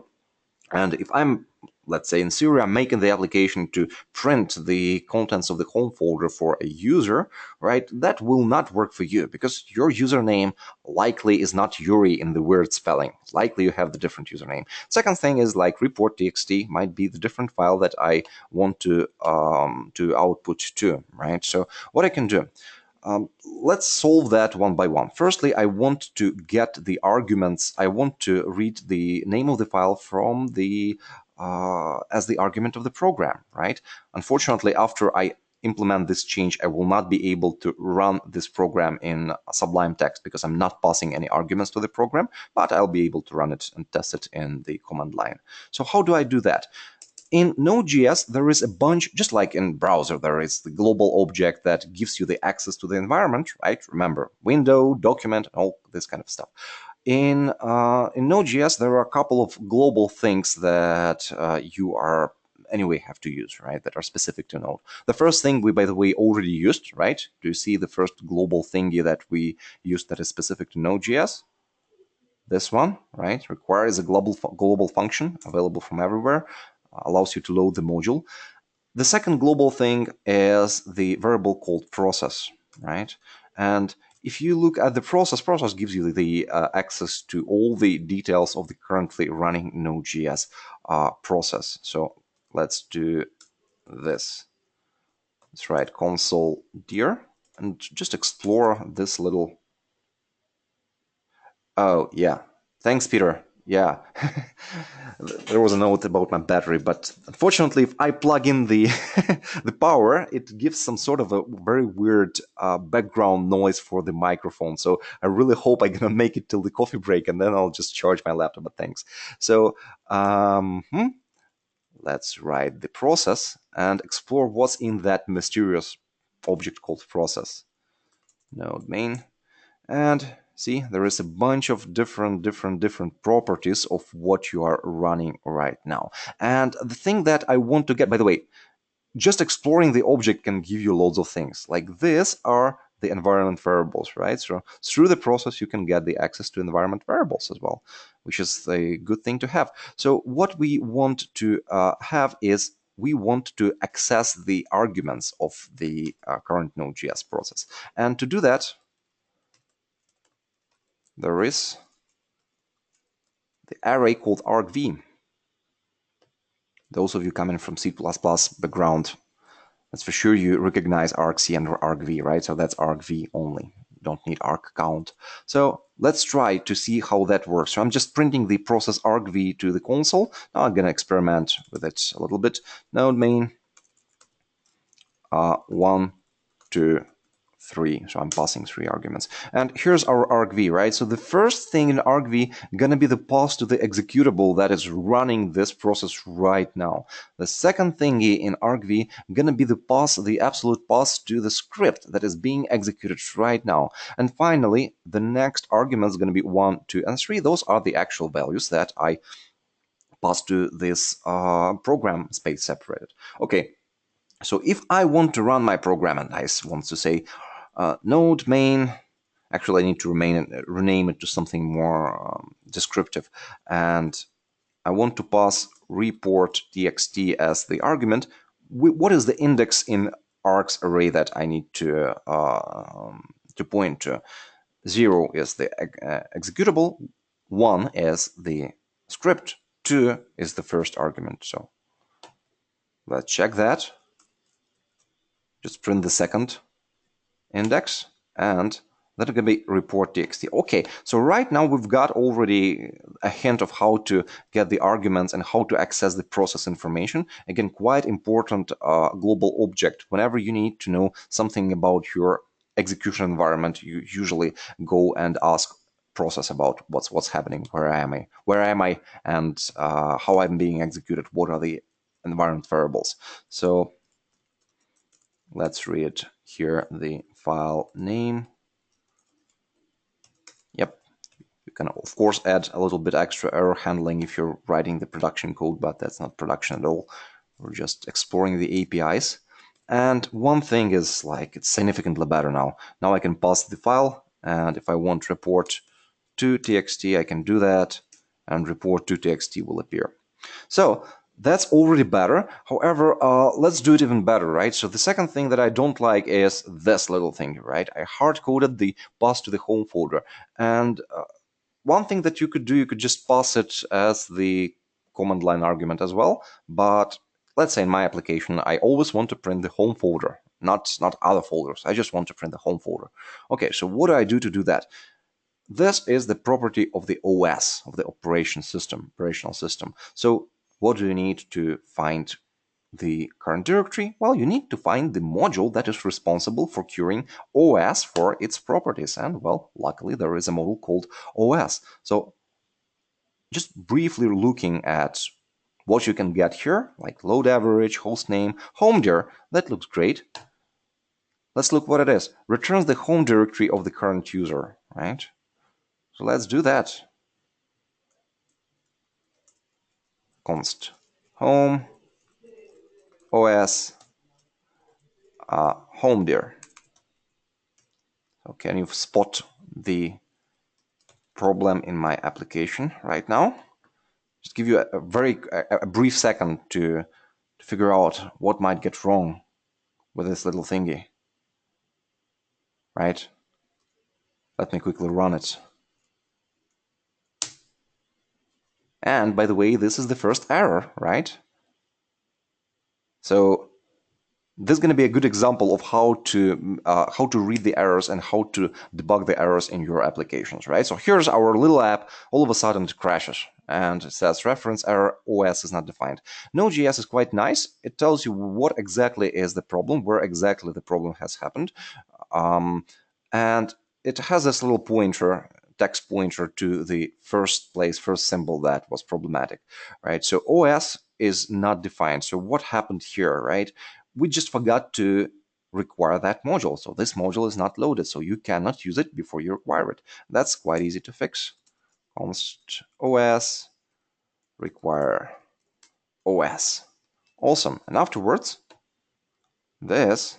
And if I'm, let's say in Syria, I'm making the application to print the contents of the home folder for a user, right, that will not work for you because your username likely is not Yuri in the weird spelling. Likely you have the different username. Second thing is like report.txt might be the different file that I want to output to, right? So what I can do, let's solve that one by one. Firstly, I want to get the arguments. I want to read the name of the file from the as the argument of the program, right? Unfortunately, after I implement this change, I will not be able to run this program in Sublime Text because I'm not passing any arguments to the program, but I'll be able to run it and test it in the command line. So how do I do that? In Node.js, there is a bunch, just like in browser, there is the global object that gives you the access to the environment, right? Remember, window, document, all this kind of stuff. In Node.js, there are a couple of global things that you are anyway have to use, right, that are specific to Node. The first thing we, by the way, already used, right? Do you see the first global thingy that we used that is specific to Node.js? This one, right, requires a global function available from everywhere, allows you to load the module. The second global thing is the variable called process, right? And if you look at the process gives you the access to all the details of the currently running Node.js process. So let's do this. Let's write console dir and just explore this little. Oh, yeah. Thanks, Peter. Yeah. There was a note about my battery, but unfortunately, if I plug in the the power, it gives some sort of a very weird background noise for the microphone. So I really hope I'm gonna make it till the coffee break, and then I'll just charge my laptop. But thanks. So let's write the process and explore what's in that mysterious object called process. Node main. And see, there is a bunch of different properties of what you are running right now. And the thing that I want to get, by the way, just exploring the object can give you loads of things. Like this are the environment variables, right? So through the process, you can get the access to environment variables as well, which is a good thing to have. So what we want to have is we want to access the arguments of the current Node.js process. And to do that, there is the array called argv. Those of you coming from C++ background, that's for sure you recognize argc and argv, right? So that's argv only. You don't need arg count. So let's try to see how that works. So I'm just printing the process argv to the console. Now I'm going to experiment with it a little bit. Node main 1, 2, 3. So I'm passing 3 arguments. And here's our argv, right? So the first thing in argv gonna be the pass to the executable that is running this process right now. The second thing in argv gonna be the pass, the absolute pass to the script that is being executed right now. And finally, the next argument is gonna be 1, 2, and 3. Those are the actual values that I pass to this program space separated. Okay. So if I want to run my program and I want to say node main, actually I need to rename it to something more descriptive, and I want to pass report.txt as the argument. What is the index in args array that I need to point to? 0 is the executable, 1 is the script, 2 is the first argument. So let's check that. Just print the second index, and that can be report.txt. Okay, so right now we've got already a hint of how to get the arguments and how to access the process information. Again, quite important global object. Whenever you need to know something about your execution environment, you usually go and ask process about what's happening, where am I, and how I'm being executed, what are the environment variables. So let's read here the file name. Yep. You can, of course, add a little bit extra error handling if you're writing the production code, but that's not production at all. We're just exploring the APIs. And one thing is like it's significantly better now. Now I can pass the file, and if I want report to txt, I can do that, and report to txt will appear. So that's already better. However, let's do it even better, right? So the second thing that I don't like is this little thing, right? I hard-coded the pass to the home folder. And one thing that you could do, you could just pass it as the command line argument as well. But let's say in my application, I always want to print the home folder, not other folders. I just want to print the home folder. Okay, so what do I do to do that? This is the property of the OS, of the operational system. So what do you need to find the current directory? Well, you need to find the module that is responsible for querying OS for its properties. And well, luckily there is a module called OS. So just briefly looking at what you can get here, like load average, host name, home dir, that looks great. Let's look what it is. Returns the home directory of the current user, right? So let's do that. Const home OS home dir. So can you spot the problem in my application right now? Just give you a brief second to figure out what might get wrong with this little thingy, right? Let me quickly run it. And by the way, this is the first error, right? So this is going to be a good example of how to read the errors and how to debug the errors in your applications, right? So here's our little app. All of a sudden it crashes and it says reference error, OS is not defined. Node.js is quite nice. It tells you what exactly is the problem, where exactly the problem has happened. And it has this little pointer, text pointer to the first symbol that was problematic, right? So OS is not defined. So what happened here, right? We just forgot to require that module. So this module is not loaded, so you cannot use it before you require it. That's quite easy to fix. Const OS require OS. Awesome. And afterwards, this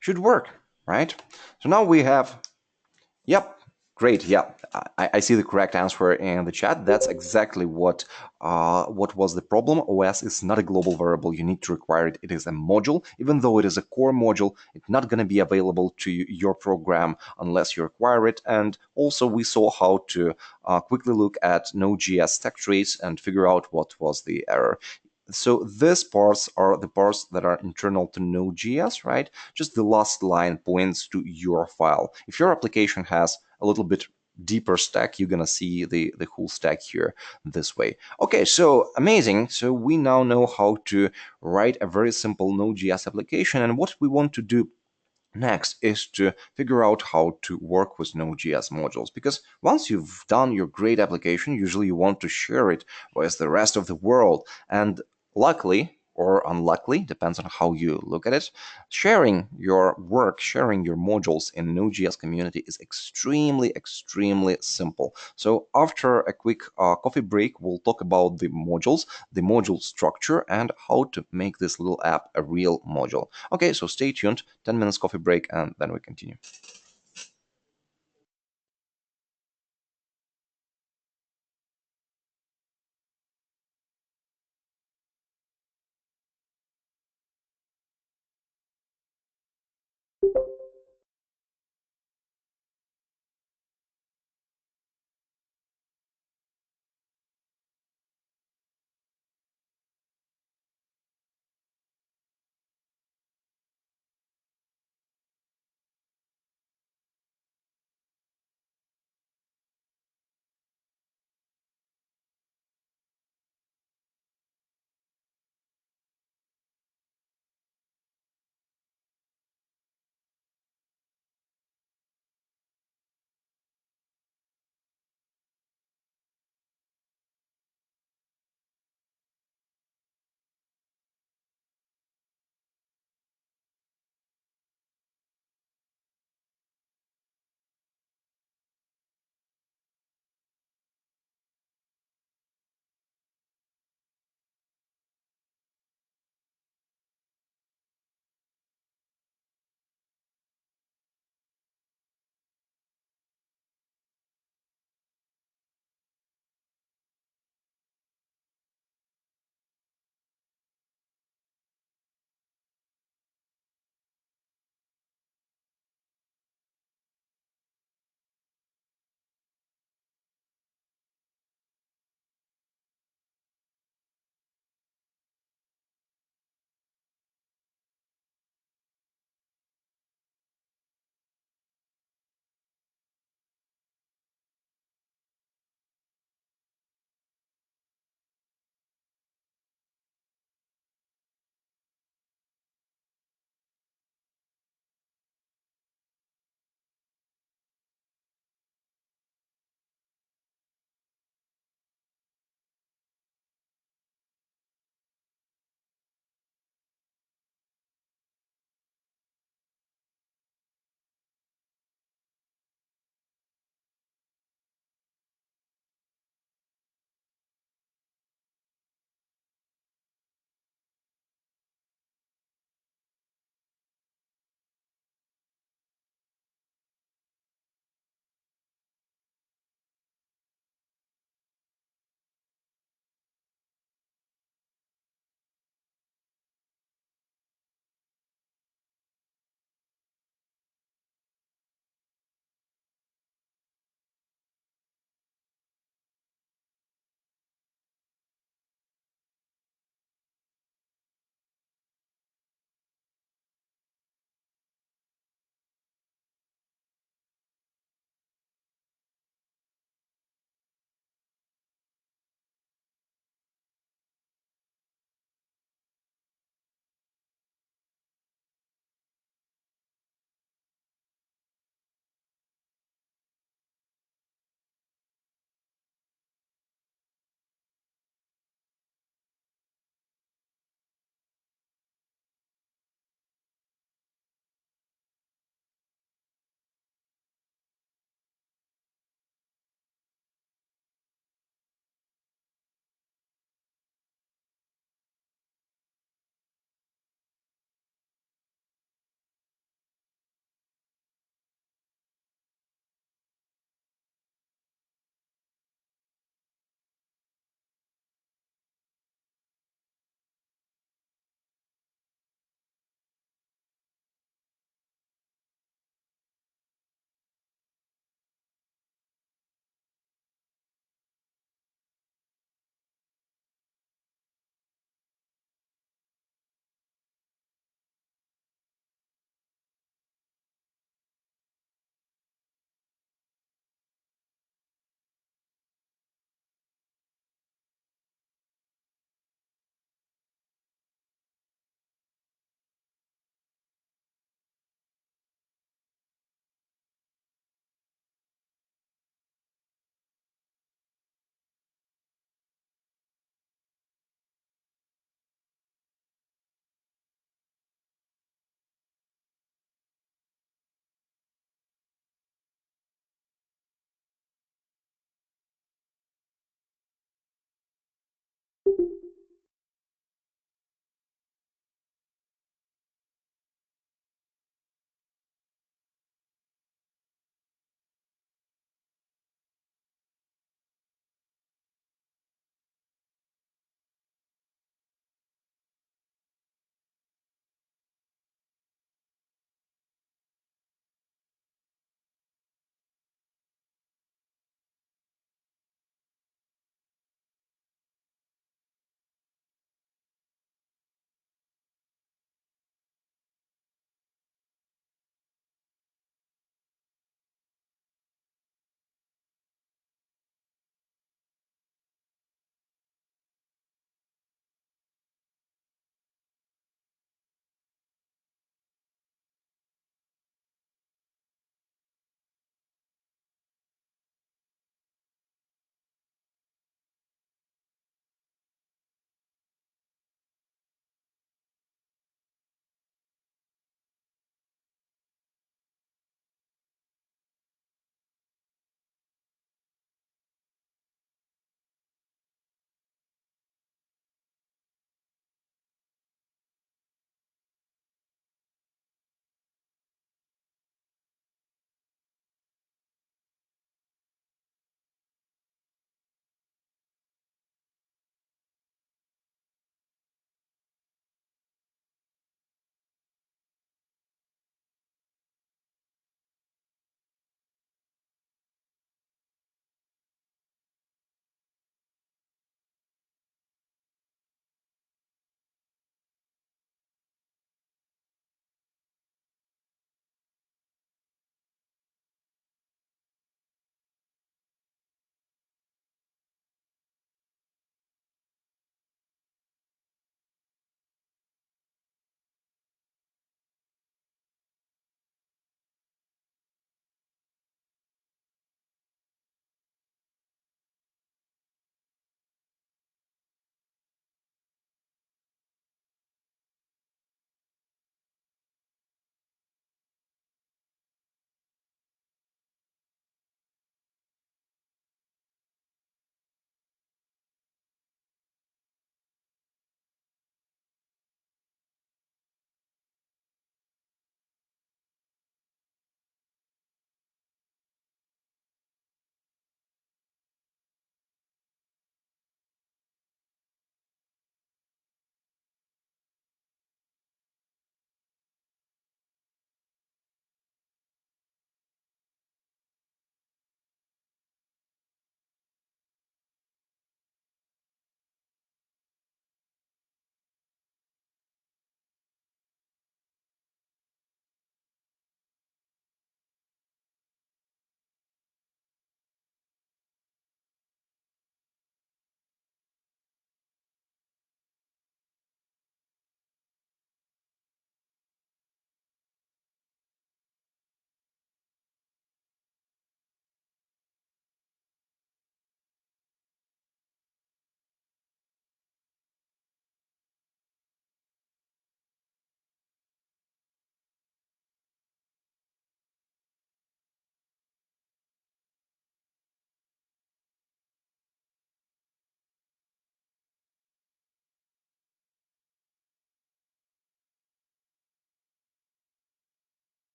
should work, right? So now we have, yep, great. Yeah, I see the correct answer in the chat. That's exactly what was the problem. OS is not a global variable. You need to require it. It is a module. Even though it is a core module, it's not going to be available to your program unless you require it. And also, we saw how to quickly look at Node.js stack trace and figure out what was the error. So these parts are the parts that are internal to Node.js, right? Just the last line points to your file. If your application has a little bit deeper stack, you're gonna see the whole stack here this way. Okay, so amazing. So we now know how to write a very simple Node.js application, and what we want to do next is to figure out how to work with Node.js modules, because once you've done your great application, usually you want to share it with the rest of the world. And luckily or unluckily, depends on how you look at it, sharing your work, sharing your modules in Node.js community is extremely simple. So after a quick coffee break, we'll talk about the modules, the module structure, and how to make this little app a real module. Okay, so stay tuned, 10 minutes coffee break, and then we continue.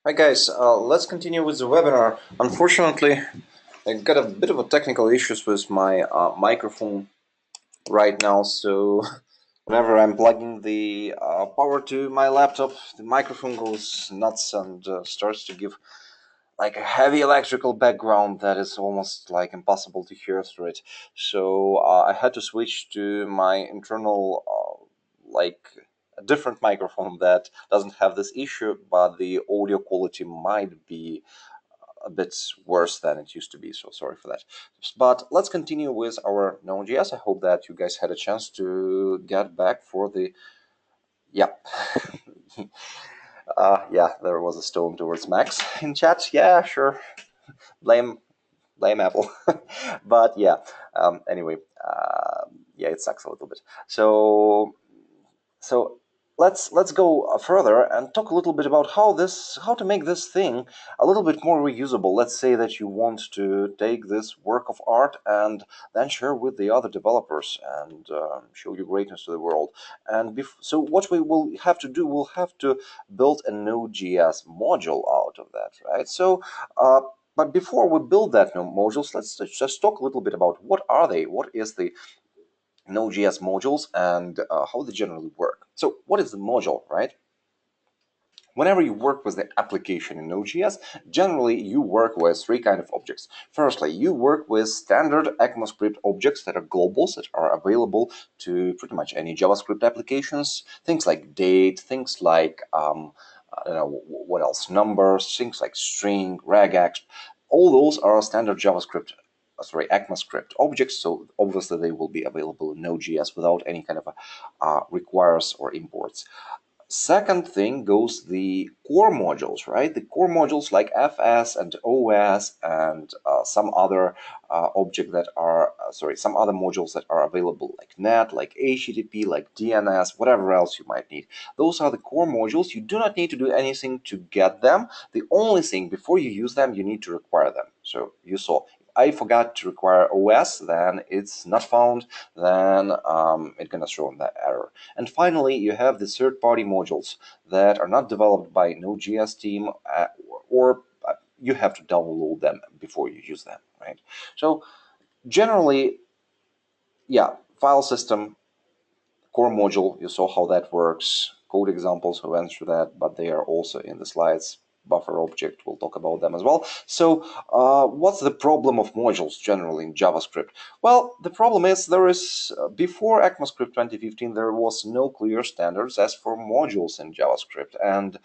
Hi guys, let's continue with the webinar. Unfortunately, I got a bit of a technical issues with my microphone right now, so whenever I'm plugging the power to my laptop, the microphone goes nuts and starts to give like a heavy electrical background that is almost like impossible to hear through it. So I had to switch to my internal like a different microphone that doesn't have this issue, but the audio quality might be a bit worse than it used to be. So sorry for that. But let's continue with our Node.js. I hope that you guys had a chance to get back for the yeah. Yeah, there was a stone towards Max in chat. Yeah, sure. Blame Apple. But yeah, anyway, yeah, it sucks a little bit. So let's go further and talk a little bit about how to make this thing a little bit more reusable. Let's say that you want to take this work of art and then share with the other developers and show your greatness to the world. And so what we will have to do, we'll have to build a Node.js module out of that, right? So but before we build that modules, let's just talk a little bit about what are they, what is the Node.js modules and how they generally work. So what is the module, right? Whenever you work with the application in Node.js, generally you work with three kinds of objects. Firstly, you work with standard ECMAScript objects that are globals, that are available to pretty much any JavaScript applications. Things like date, things like, I don't know, what else, numbers, things like string, regex. All those are standard JavaScript ECMAScript objects, so obviously they will be available in Node.js without any kind of requires or imports. Second thing goes the core modules, right? The core modules like FS and OS and some other object that are, some other modules that are available like NET, like HTTP, like DNS, whatever else you might need. Those are the core modules. You do not need to do anything to get them. The only thing before you use them, you need to require them. So you saw, I forgot to require OS, then it's not found, then it's gonna show that error. And finally, you have the third-party modules that are not developed by Node.js team, or you have to download them before you use them, right? So generally, yeah, file system, core module, you saw how that works. Code examples, we went through that, but they are also in the slides. Buffer object, we'll talk about them as well. So what's the problem of modules generally in JavaScript? Well, the problem is there is, before ECMAScript 2015, there was no clear standards as for modules in JavaScript. And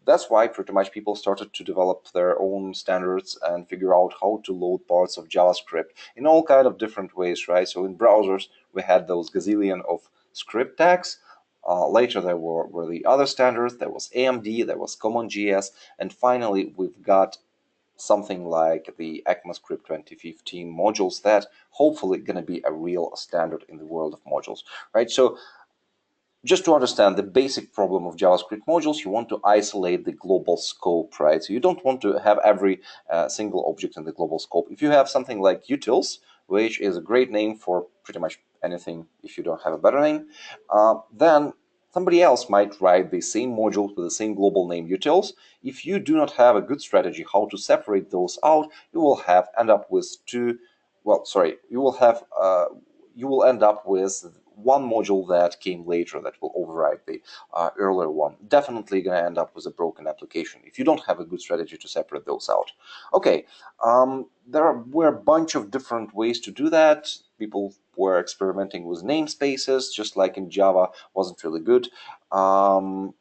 that's why pretty much people started to develop their own standards and figure out how to load parts of JavaScript in all kind of different ways, right? So in browsers, we had those gazillion of script tags. Later, there were the other standards. There was AMD, there was CommonJS, and finally, we've got something like the ECMAScript 2015 modules that hopefully going to be a real standard in the world of modules, right? So just to understand the basic problem of JavaScript modules, you want to isolate the global scope, right? So you don't want to have every single object in the global scope. If you have something like utils, which is a great name for pretty much anything if you don't have a better name, then somebody else might write the same module with the same global name utils. If you do not have a good strategy how to separate those out, you will end up with you will end up with one module that came later that will override the earlier one. Definitely going to end up with a broken application if you don't have a good strategy to separate those out. Okay, were a bunch of different ways to do that. People were experimenting with namespaces, just like in Java, wasn't really good. Module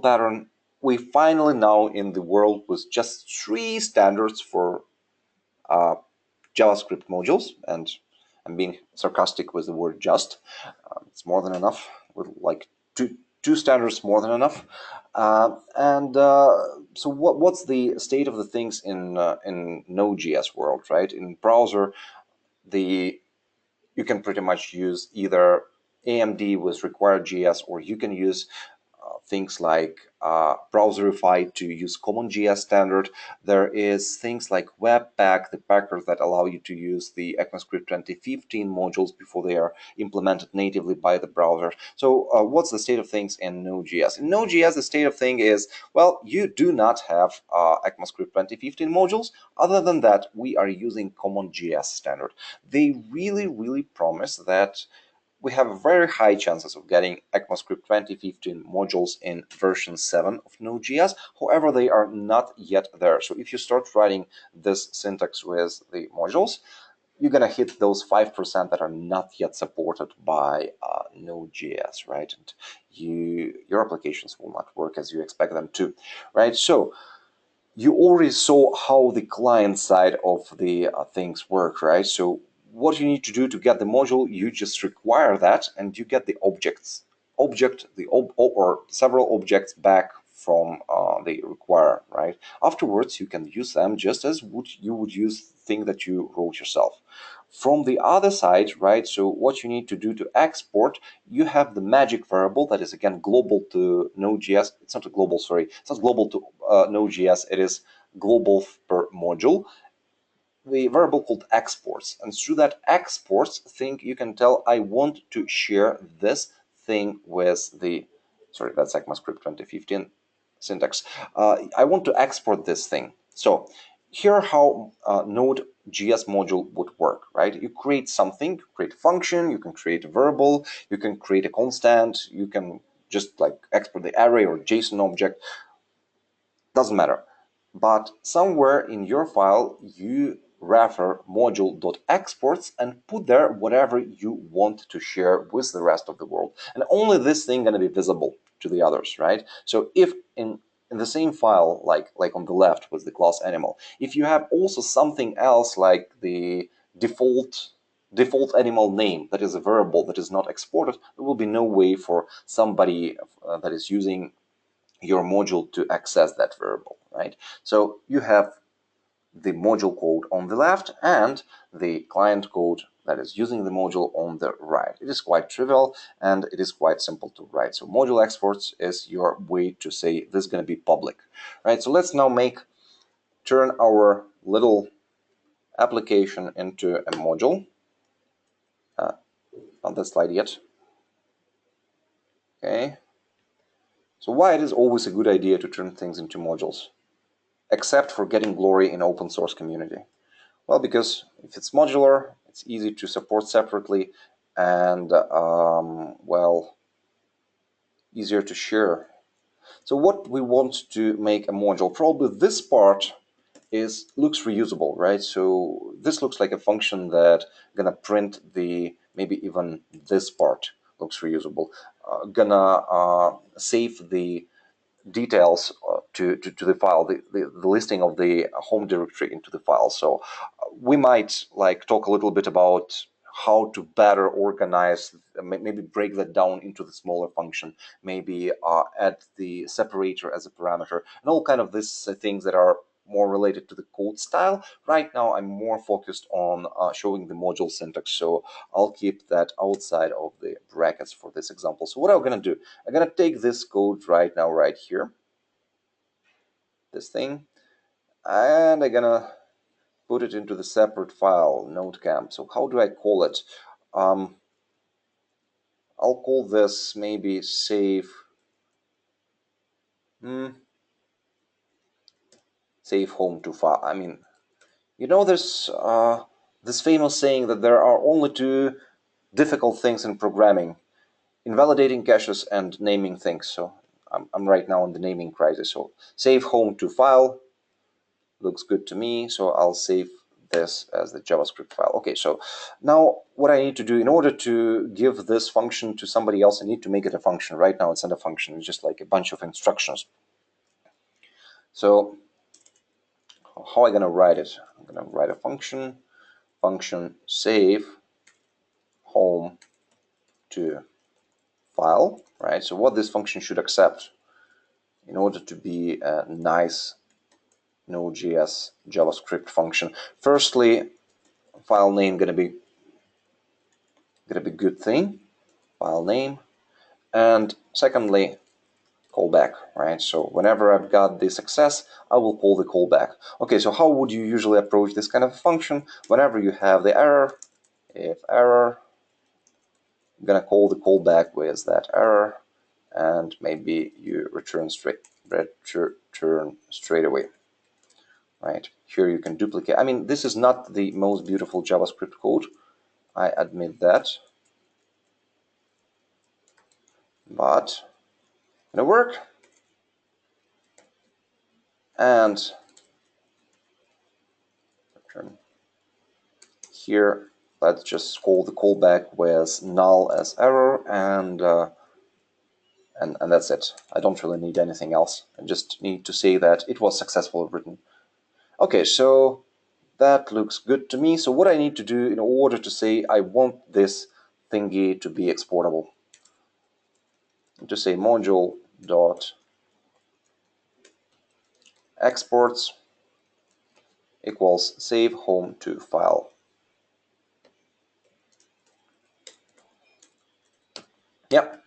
pattern, we finally now in the world with just 3 standards for JavaScript modules, and I'm being sarcastic with the word just. It's more than enough. With like two standards, more than enough. So what's the state of the things in Node.js world, right? In browser, you can pretty much use either AMD with required JS, or you can use things like browserify to use common JS standard. There is things like Webpack, the packers that allow you to use the ECMAScript 2015 modules before they are implemented natively by the browser. So what's the state of things in Node.js? In Node.js, the state of thing is, well, you do not have ECMAScript 2015 modules. Other than that, we are using common JS standard. They really promise that we have very high chances of getting ECMAScript 2015 modules in version 7 of Node.js. However, they are not yet there. So if you start writing this syntax with the modules, you're going to hit those 5% that are not yet supported by Node.js, right? And your applications will not work as you expect them to, right? So you already saw how the client side of the things work, right? So what you need to do to get the module, you just require that, and you get the or several objects back from the require, right? Afterwards, you can use them just as you would use the thing that you wrote yourself. From the other side, right? So what you need to do to export, you have the magic variable that is again global to Node.js. It's not a global, sorry. It's not global to Node.js. It is global per module. The variable called exports, and through that exports thing, you can tell I want to share this thing with the, sorry, that's ECMAScript 2015 syntax. I want to export this thing. So here how Node.js module would work, right? You create something, create a function, you can create a variable, you can create a constant, you can just like export the array or JSON object, doesn't matter. But somewhere in your file, you refer module.exports and put there whatever you want to share with the rest of the world. And only this thing going to be visible to the others, right? So if in the same file, like on the left with the class animal, if you have also something else like the default animal name that is a variable that is not exported, there will be no way for somebody that is using your module to access that variable, right? So you have the module code on the left and the client code that is using the module on the right. It is quite trivial and it is quite simple to write. So module exports is your way to say this is going to be public, right? So let's now turn our little application into a module. Not that slide yet. Okay. So why it is always a good idea to turn things into modules, except for getting glory in open source community? Well, because if it's modular, it's easy to support separately and, well, easier to share. So what we want to make a module, probably this part looks reusable, right? So this looks like a function that gonna print maybe even this part looks reusable. Gonna save the details to the file, the listing of the home directory into the file. So we might like talk a little bit about how to better organize, maybe break that down into the smaller function, maybe add the separator as a parameter, and all kind of these things that are more related to the code style. Right now, I'm more focused on showing the module syntax, so I'll keep that outside of the brackets for this example. So what I'm going to do, I'm going to take this code right now, right here, this thing, and I'm going to put it into the separate file, Node.camp. So how do I call it? I'll call this maybe save home to file. I mean, you know, there's this famous saying that there are only two difficult things in programming: invalidating caches and naming things. So I'm right now in the naming crisis. So save home to file looks good to me. So I'll save this as the JavaScript file. Okay, so now what I need to do in order to give this function to somebody else, I need to make it a function. Right now it's not a function, it's just like a bunch of instructions. So how am I going to write it? I'm going to write a function save home to file, right? So what this function should accept in order to be a nice Node.js JavaScript function. Firstly, file name gonna be good thing, file name, and secondly, callback, right? So whenever I've got the success, I will call the callback. Okay, so how would you usually approach this kind of function? Whenever you have the error, if error, I'm gonna call the callback with that error, and maybe you return straight away, right? Here you can duplicate. I mean, this is not the most beautiful JavaScript code, I admit that, but gonna work. And return here, let's just call the callback with null as error, and that's it. I don't really need anything else. I just need to say that it was successfully written. Okay, so that looks good to me. So what I need to do in order to say I want this thingy to be exportable, to say module dot exports equals save home to file. Yep.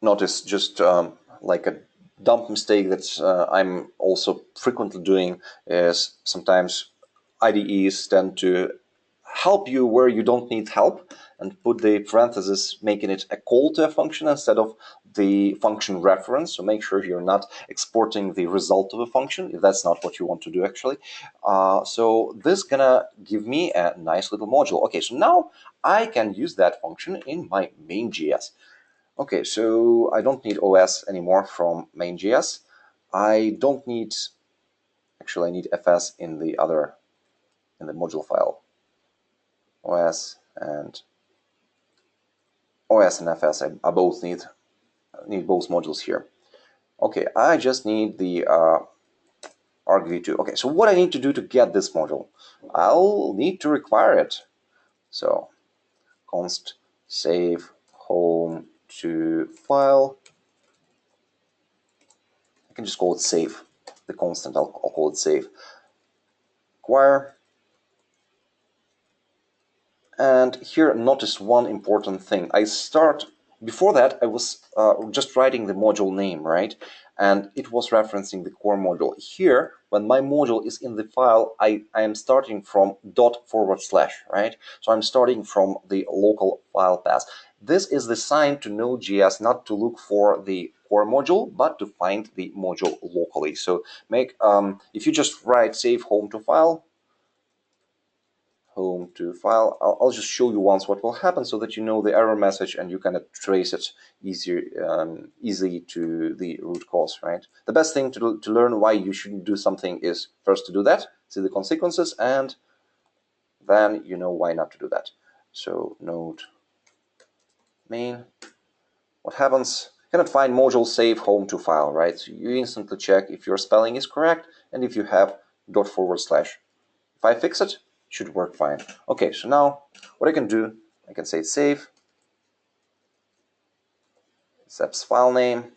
Notice just like a dumb mistake that I'm also frequently doing is sometimes IDEs tend to help you where you don't need help and put the parentheses making it a call to a function instead of the function reference. So make sure you're not exporting the result of a function if that's not what you want to do actually. So this is gonna give me a nice little module. Okay, so now I can use that function in my main.js. Okay, so I don't need OS anymore from main.js. I don't need, actually I need fs in the module file. OS and fs, I both need both modules here. Okay, I just need the argv2. Okay, so what I need to do to get this module? I'll need to require it. So const save home to file. I can just call it save. The constant, I'll call it save. Acquire. And here, notice one important thing. Before that, I was just writing the module name, right? And it was referencing the core module. Here, when my module is in the file, I am starting from // right? So I'm starting from the local file path. This is the sign to Node.js not to look for the core module, but to find the module locally. So if you just write save home to file, I'll just show you once what will happen so that you know the error message and you can trace it easily to the root cause, right? The best thing to learn why you shouldn't do something is first to do that, see the consequences, and then you know why not to do that. So node main, what happens? Cannot find module save home to file, right? So you instantly check if your spelling is correct and if you have // If I fix it, should work fine. Okay, so now what I can do, I can say save, accepts file name,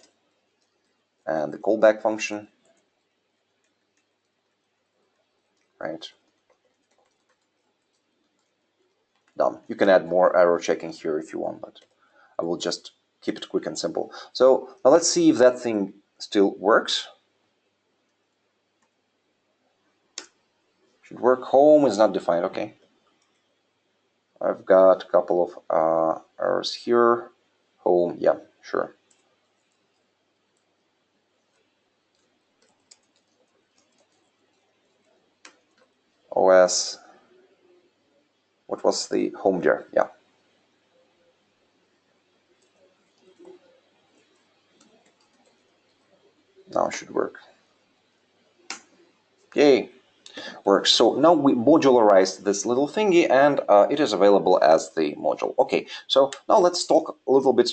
and the callback function, right? Done. You can add more error checking here if you want, but I will just keep it quick and simple. So now let's see if that thing still works. Should work. Home is not defined. Okay. I've got a couple of errors here. Home, yeah, sure. OS, what was the home there? Yeah. Now it should work. Yay, works. So now we modularized this little thingy and it is available as the module. Okay, so now let's talk a little bit.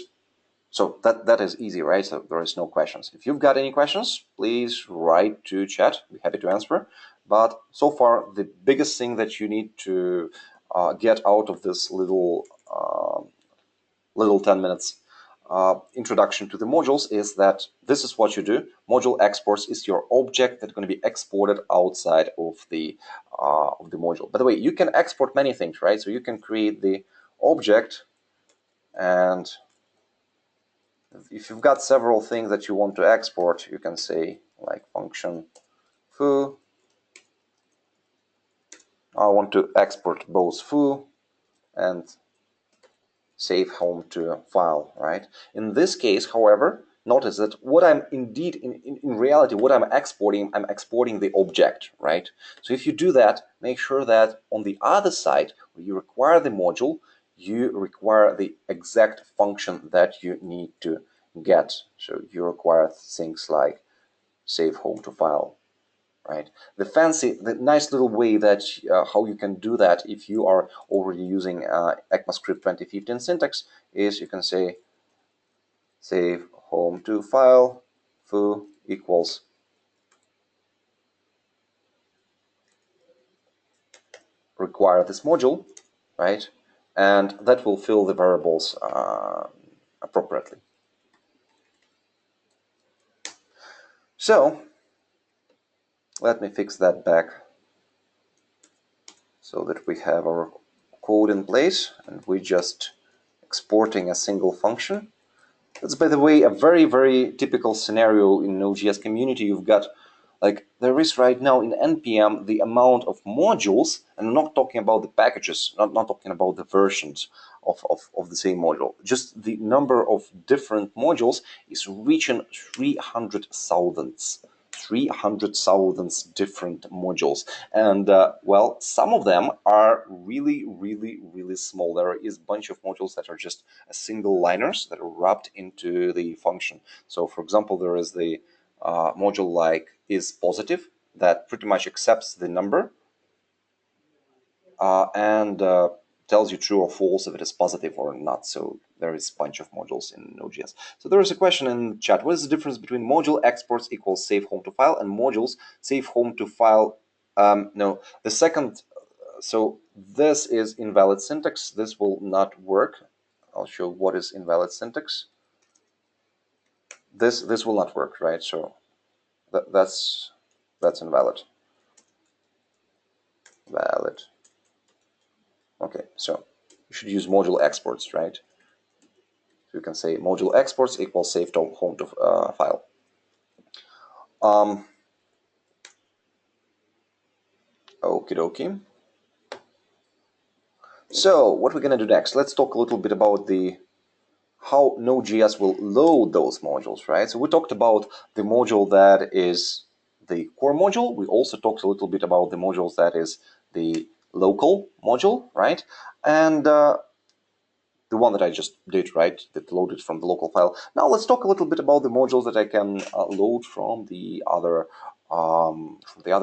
So that is easy, right? So there is no questions. If you've got any questions, please write to chat. I'll be happy to answer. But so far, the biggest thing that you need to get out of this little 10 minutes introduction to the modules is that this is what you do. Module exports is your object that's going to be exported outside of the module. By the way, you can export many things, right? So you can create the object and if you've got several things that you want to export, you can say like function foo. I want to export both foo and save home to file, right? In this case, however, notice that what I'm indeed, in reality, what I'm exporting the object, right? So if you do that, make sure that on the other side, where you require the module, you require the exact function that you need to get. So you require things like save home to file, right? The nice little way that how you can do that if you are already using ECMAScript 2015 syntax is you can say save home to file foo equals require this module, right? And that will fill the variables appropriately. So let me fix that back so that we have our code in place and we're just exporting a single function. That's, by the way, a very, very typical scenario in Node.js community. You've got, like, there is right now in NPM the amount of modules, and I'm not talking about the packages, not talking about the versions of the same module. Just the number of different modules is reaching 300,000 different modules. And, well, some of them are really, really, really small. There is a bunch of modules that are just single liners that are wrapped into the function. So, for example, there is the module like isPositive that pretty much accepts the number and tells you true or false if it is positive or not. So there is a bunch of modules in Node.js. So there is a question in chat. What is the difference between module exports equals save home to file and modules save home to file? No, the second. So this is invalid syntax. This will not work. I'll show what is invalid syntax. This will not work, right? So that's invalid. Valid. Okay, so you should use module exports, right? So you can say module exports equals save home to file. Okie dokie. So what we're gonna do next? Let's talk a little bit about the how Node.js will load those modules, right? So we talked about the module that is the core module. We also talked a little bit about the modules that is the local module, right? And the one that I just did, right, that loaded from the local file. Now let's talk a little bit about the modules that I can load from the other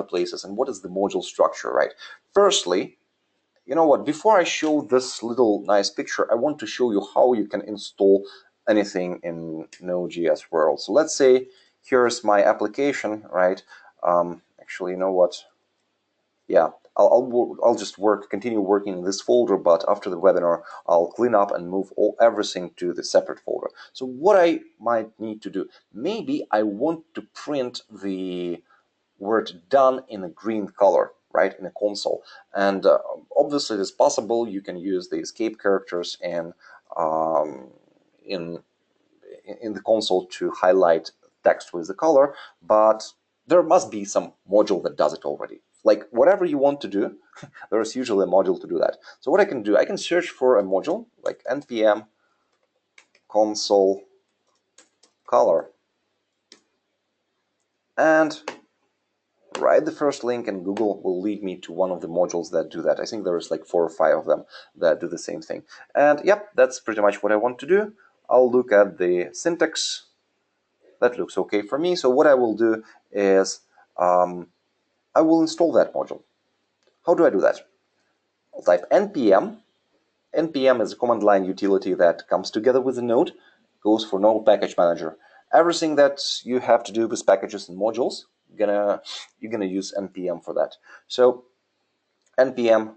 places and what is the module structure, right? Firstly, you know what, before I show this little nice picture, I want to show you how you can install anything in Node.js world. So let's say here's my application, right? Actually, you know what? Yeah, I'll just continue working in this folder, but after the webinar, I'll clean up and move everything to the separate folder. So what I might need to do, maybe I want to print the word done in a green color, right, in a console. And obviously it is possible. You can use the escape characters and in the console to highlight text with the color, but there must be some module that does it already. Like whatever you want to do, there is usually a module to do that. So what I can do, I can search for a module like npm console color and write the first link, and Google will lead me to one of the modules that do that. I think there is like 4 or 5 of them that do the same thing. And yep, that's pretty much what I want to do. I'll look at the syntax. That looks okay for me. So what I will do is I will install that module. How do I do that? I'll type npm. npm is a command line utility that comes together with the node, goes for Node Package Manager. Everything that you have to do with packages and modules, you're gonna use npm for that. So npm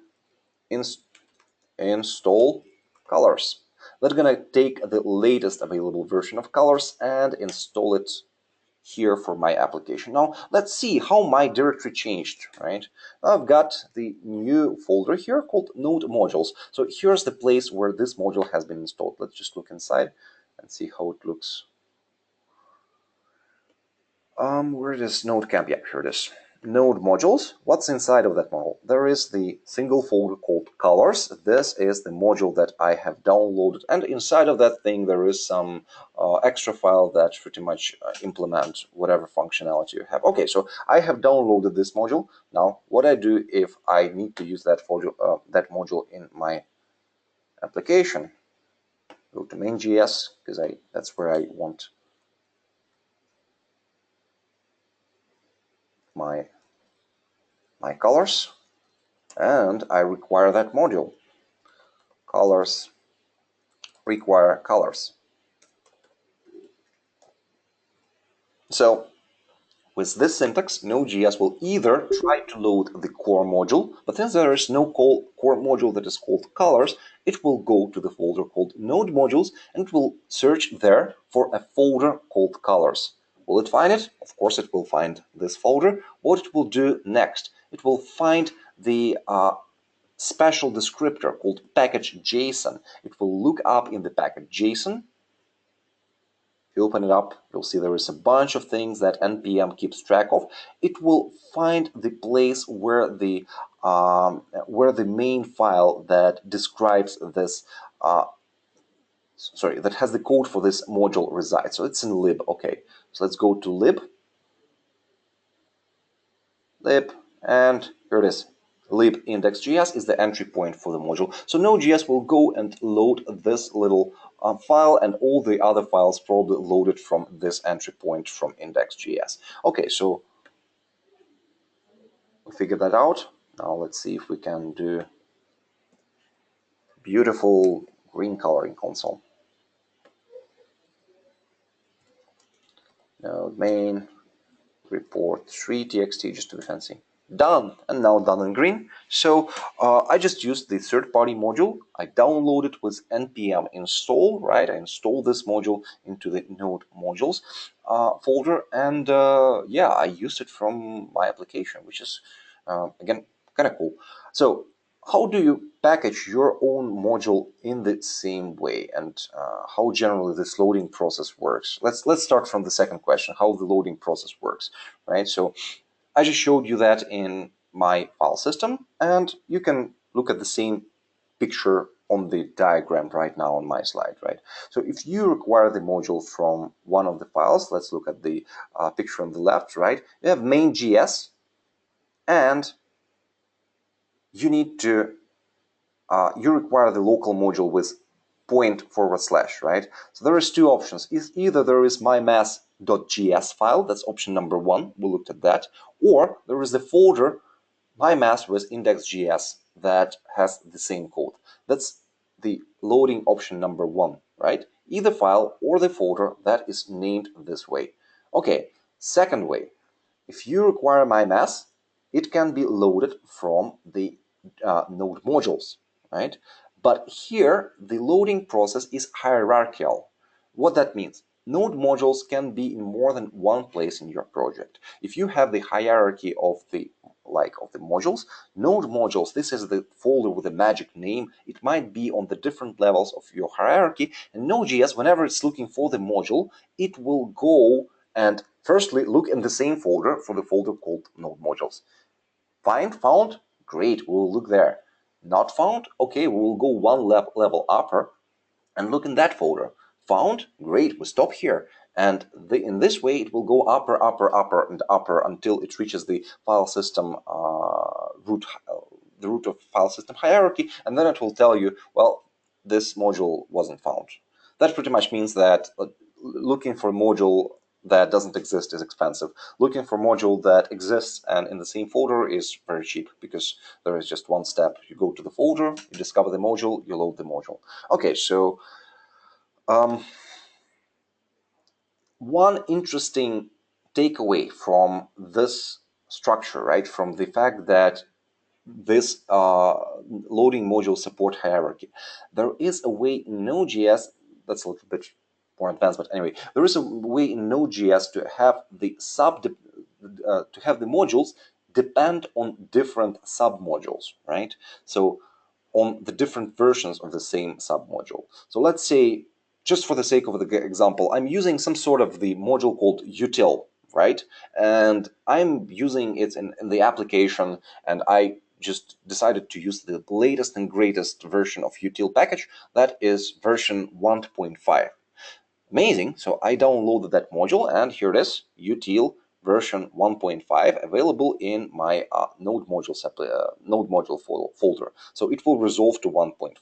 install colors. We're gonna take the latest available version of colors and install it here for my application. Now let's see how my directory changed, right? I've got the new folder here called node modules. So here's the place where this module has been installed. Let's just look inside and see how it looks. Where it is? Node.camp. Yeah, here it is. Node modules. What's inside of that module? There is the single folder called colors. This is the module that I have downloaded, and inside of that thing there is some extra file that pretty much implement whatever functionality you have. Okay, so I have downloaded this module. Now, what I do if I need to use that module in my application? Go to main.js because that's where I want my colors, and I require that module. Colors require colors. So with this syntax, Node.js will either try to load the core module, but since there is no core module that is called colors, it will go to the folder called node modules and it will search there for a folder called colors. Will it find it? Of course it will find this folder. What it will do next? It will find the special descriptor called package.json. It will look up in the package.json. If you open it up, you'll see there is a bunch of things that npm keeps track of. It will find the place where the main file that describes this, that has the code for this module resides. So it's in lib. Okay, so let's go to lib, and here it is. Lib index.js is the entry point for the module. So Node.js will go and load this little file, and all the other files probably loaded from this entry point from index.js. Okay, so we figured that out. Now let's see if we can do beautiful green coloring console. Node main report 3.txt, just to be fancy. Done, and now done in green. So I just used the third-party module. I download it with npm install, right? I install this module into the node modules folder, and yeah, I used it from my application, which is again kind of cool. So how do you package your own module in the same way, and how generally this loading process works? Let's start from the second question, how the loading process works, right? So I just showed you that in my file system, and you can look at the same picture on the diagram right now on my slide, right? So if you require the module from one of the files, let's look at the picture on the left, right? You have main.js, and you need to you require the local module with // right? So there is two options. Either there is my mass.js file, that's option number one, we looked at that, or there is the folder my mass with index.js that has the same code. That's the loading option number one, right? Either file or the folder that is named this way. Okay, second way, if you require my mass, it can be loaded from the node modules, right? But here, the loading process is hierarchical. What that means? Node modules can be in more than one place in your project. If you have the hierarchy of the modules, node modules, this is the folder with a magic name. It might be on the different levels of your hierarchy, and Node.js, whenever it's looking for the module, it will go and firstly look in the same folder for the folder called node modules. Found? Great, we'll look there. Not found? Okay, we'll go one level upper and look in that folder. Found? Great, we stop here. And in this way, it will go upper, and upper until it reaches the file system the root of file system hierarchy, and then it will tell you, well, this module wasn't found. That pretty much means that looking for a module that doesn't exist is expensive. Looking for a module that exists and in the same folder is very cheap, because there is just one step. You go to the folder, you discover the module, you load the module. Okay, so one interesting takeaway from this structure, right, from the fact that this loading module support hierarchy, there is a way in Node.js that's a little bit more advanced, but anyway, there is a way in Node.js to have the modules depend on different submodules, right? So on the different versions of the same submodule. So let's say just for the sake of the example, I'm using some sort of the module called util, right? And I'm using it in the application, and I just decided to use the latest and greatest version of util package, that is version 1.5. Amazing. So I downloaded that module, and here it is, util version 1.5, available in my Node module folder. So it will resolve to 1.5.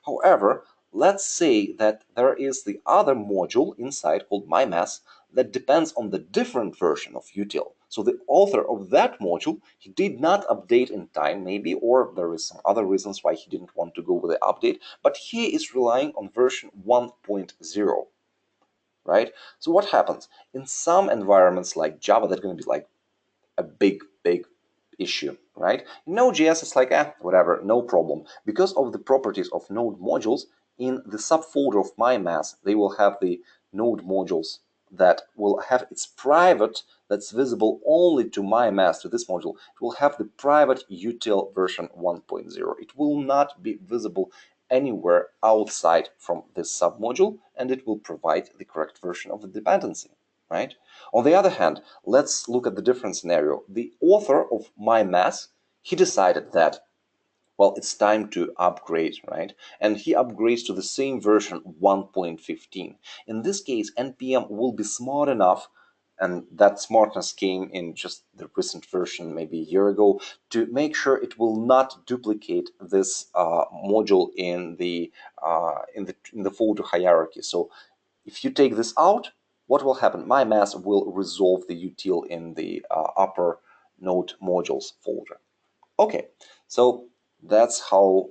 However, let's say that there is the other module inside called myMass that depends on the different version of util. So the author of that module, he did not update in time, maybe, or there is some other reasons why he didn't want to go with the update, but he is relying on version 1.0. Right? So what happens? In some environments like Java, that's going to be like a big issue, right? In Node.js, it's like, whatever, no problem. Because of the properties of Node modules, in the subfolder of myMass, they will have the Node modules that will have its private, that's visible only to myMass, to this module. It will have the private util version 1.0. It will not be visible anywhere outside from this submodule, and it will provide the correct version of the dependency, right? On the other hand, let's look at the different scenario. The author of myMass, he decided that, well, it's time to upgrade, right? And he upgrades to the same version 1.15. In this case, NPM will be smart enough, and that smartness came in just the recent version, maybe a year ago, to make sure it will not duplicate this module in the folder hierarchy. So if you take this out, what will happen? myMass will resolve the util in the upper Node modules folder. Okay, so that's how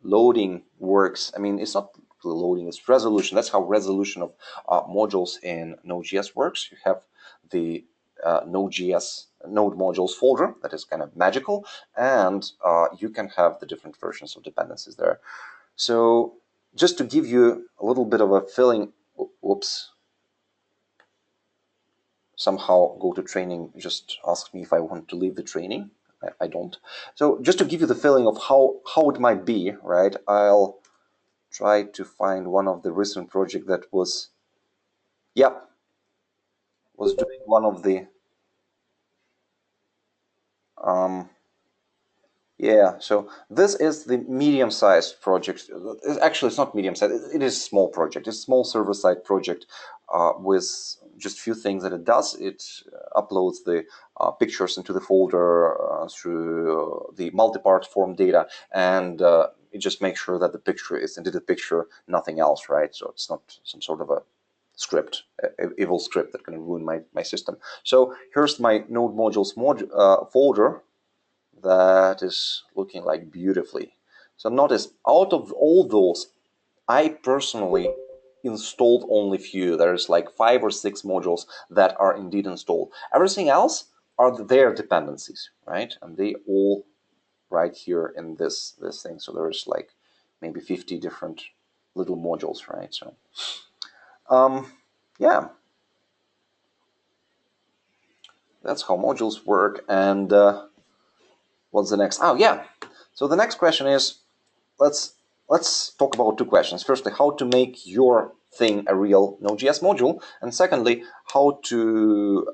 loading works. I mean, it's not loading, it's resolution. That's how resolution of modules in Node.js works. You have the Node.js Node modules folder that is kind of magical, and you can have the different versions of dependencies there. So just to give you a little bit of a feeling, whoops, somehow go to training just asked me if I want to leave the training. I don't. So just to give you the feeling of how it might be, right, I'll try to find one of the recent project that was, was doing one of the, so this is the medium-sized project. Actually, it's not medium-sized. It is a small project. It's a small server-side project with just a few things that it does. It uploads the pictures into the folder through the multi-part form data, and it just makes sure that the picture is indeed a picture, nothing else, right? So it's not some sort of a script, evil script that can ruin my system. So here's my Node modules folder that is looking like beautifully. So notice, out of all those, I personally installed only few. There's like 5 or 6 modules that are indeed installed. Everything else are their dependencies, right? And they all right here in this thing. So there's like maybe 50 different little modules, right? So yeah, that's how modules work. And what's the next? Oh yeah, so the next question is, let's talk about 2 questions. Firstly, how to make your thing a real Node.js module, and secondly, how to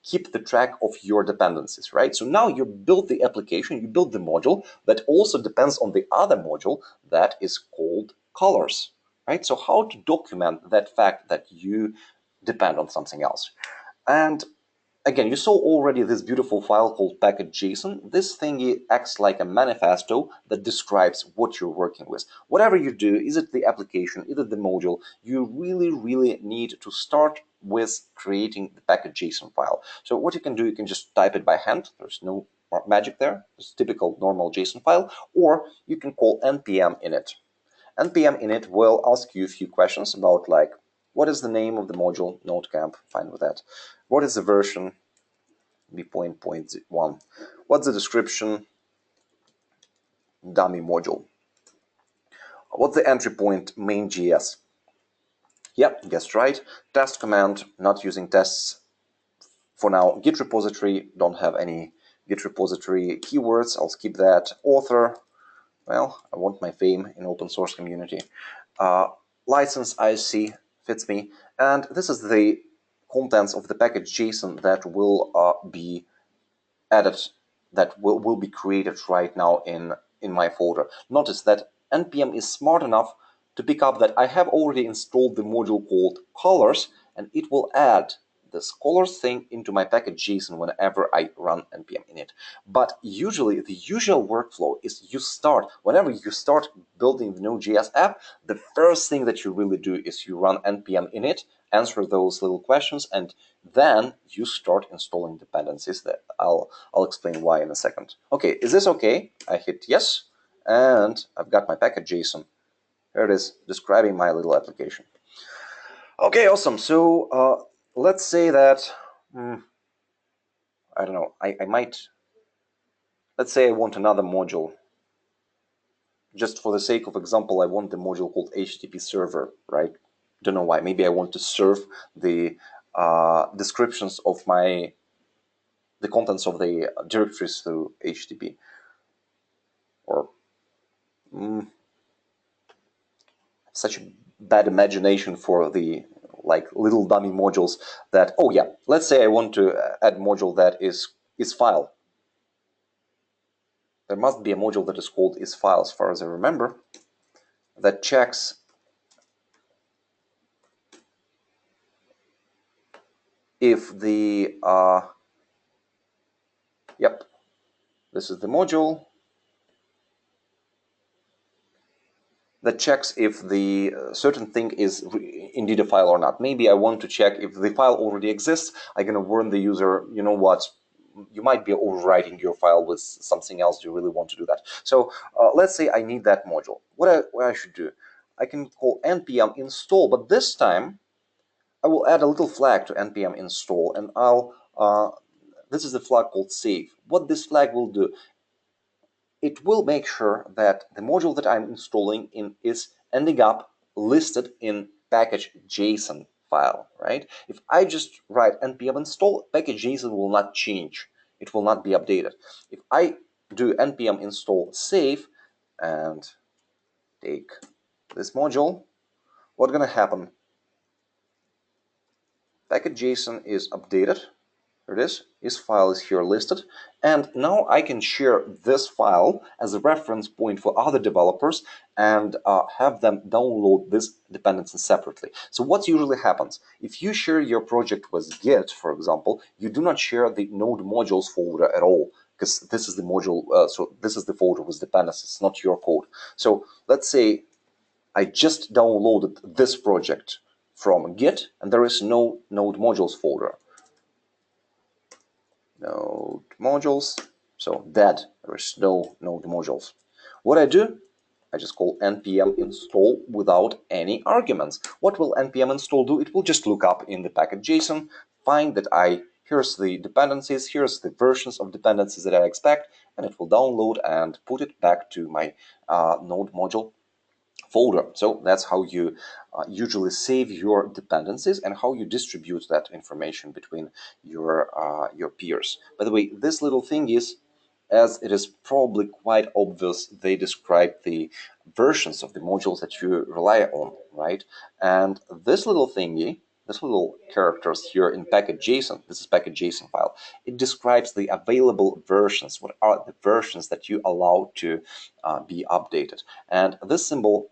keep the track of your dependencies, right? So now you build the application, you build the module that also depends on the other module that is called colors, right? So how to document that fact that you depend on something else. And again, you saw already this beautiful file called package.json. This thing acts like a manifesto that describes what you're working with. Whatever you do, is it the application, is it the module, you really need to start with creating the package.json file. So what you can do, you can just type it by hand. There's no magic there. It's a typical normal JSON file. Or you can call npm init. npm init will ask you a few questions about, like, what is the name of the module? Nodecamp, fine with that. What is the version? Be 0.1. What's the description? Dummy module. What's the entry point? Main.js. Yep, guessed right. Test command, not using tests for now. Git repository, don't have any Git repository keywords. I'll skip that. Author, well, I want my fame in open source community. license IC fits me, and this is the contents of the package JSON that will be added, that will be created right now in my folder. Notice that npm is smart enough to pick up that I have already installed the module called colors, and it will add this colors thing into my package JSON whenever I run npm init. But usually the usual workflow is whenever you start building the Node.js app, the first thing that you really do is you run npm init, answer those little questions, and then you start installing dependencies. That I'll explain why in a second. Okay, is this okay? I hit yes, and I've got my package JSON. Here it is, describing my little application. Okay, awesome. So let's say that, I don't know, I might, let's say I want another module. Just for the sake of example, I want the module called HTTP server, right? Don't know why. Maybe I want to serve the descriptions of the contents of the directories through HTTP. Or such a bad imagination for the like little dummy modules that, oh yeah, let's say I want to add module that is file. There must be a module that is called isFile, as far as I remember, that checks if the yep, this is the module that checks if the certain thing is indeed a file or not. Maybe I want to check if the file already exists. I'm going to warn the user, you know what, you might be overwriting your file with something else. Do you really want to do that? So let's say I need that module. What I should do, I can call npm install, but this time I will add a little flag to npm install, and this is the flag called save. What this flag will do, it will make sure that the module that I'm installing is ending up listed in package JSON file, right? If I just write npm install, package JSON will not change. It will not be updated. If I do npm install save and take this module, what's going to happen? Package JSON is updated. Here it is file is here listed, and now I can share this file as a reference point for other developers and have them download this dependency separately. So what usually happens, if you share your project with Git, for example, you do not share the node modules folder at all, because this is the module, so this is the folder with dependencies, it's not your code. So let's say I just downloaded this project from Git, and there is no node modules folder. Node modules, so dead, there is no node modules. What I do, I just call npm install without any arguments. What will npm install do? It will just look up in the package JSON, find that here's the dependencies, here's the versions of dependencies that I expect, and it will download and put it back to my node module folder. So that's how you usually save your dependencies and how you distribute that information between your peers. By the way, this little thing is, as it is probably quite obvious, they describe the versions of the modules that you rely on, right? And this little thingy, this little characters here in package JSON, this is package JSON file, it describes the available versions. What are the versions that you allow to be updated? And this symbol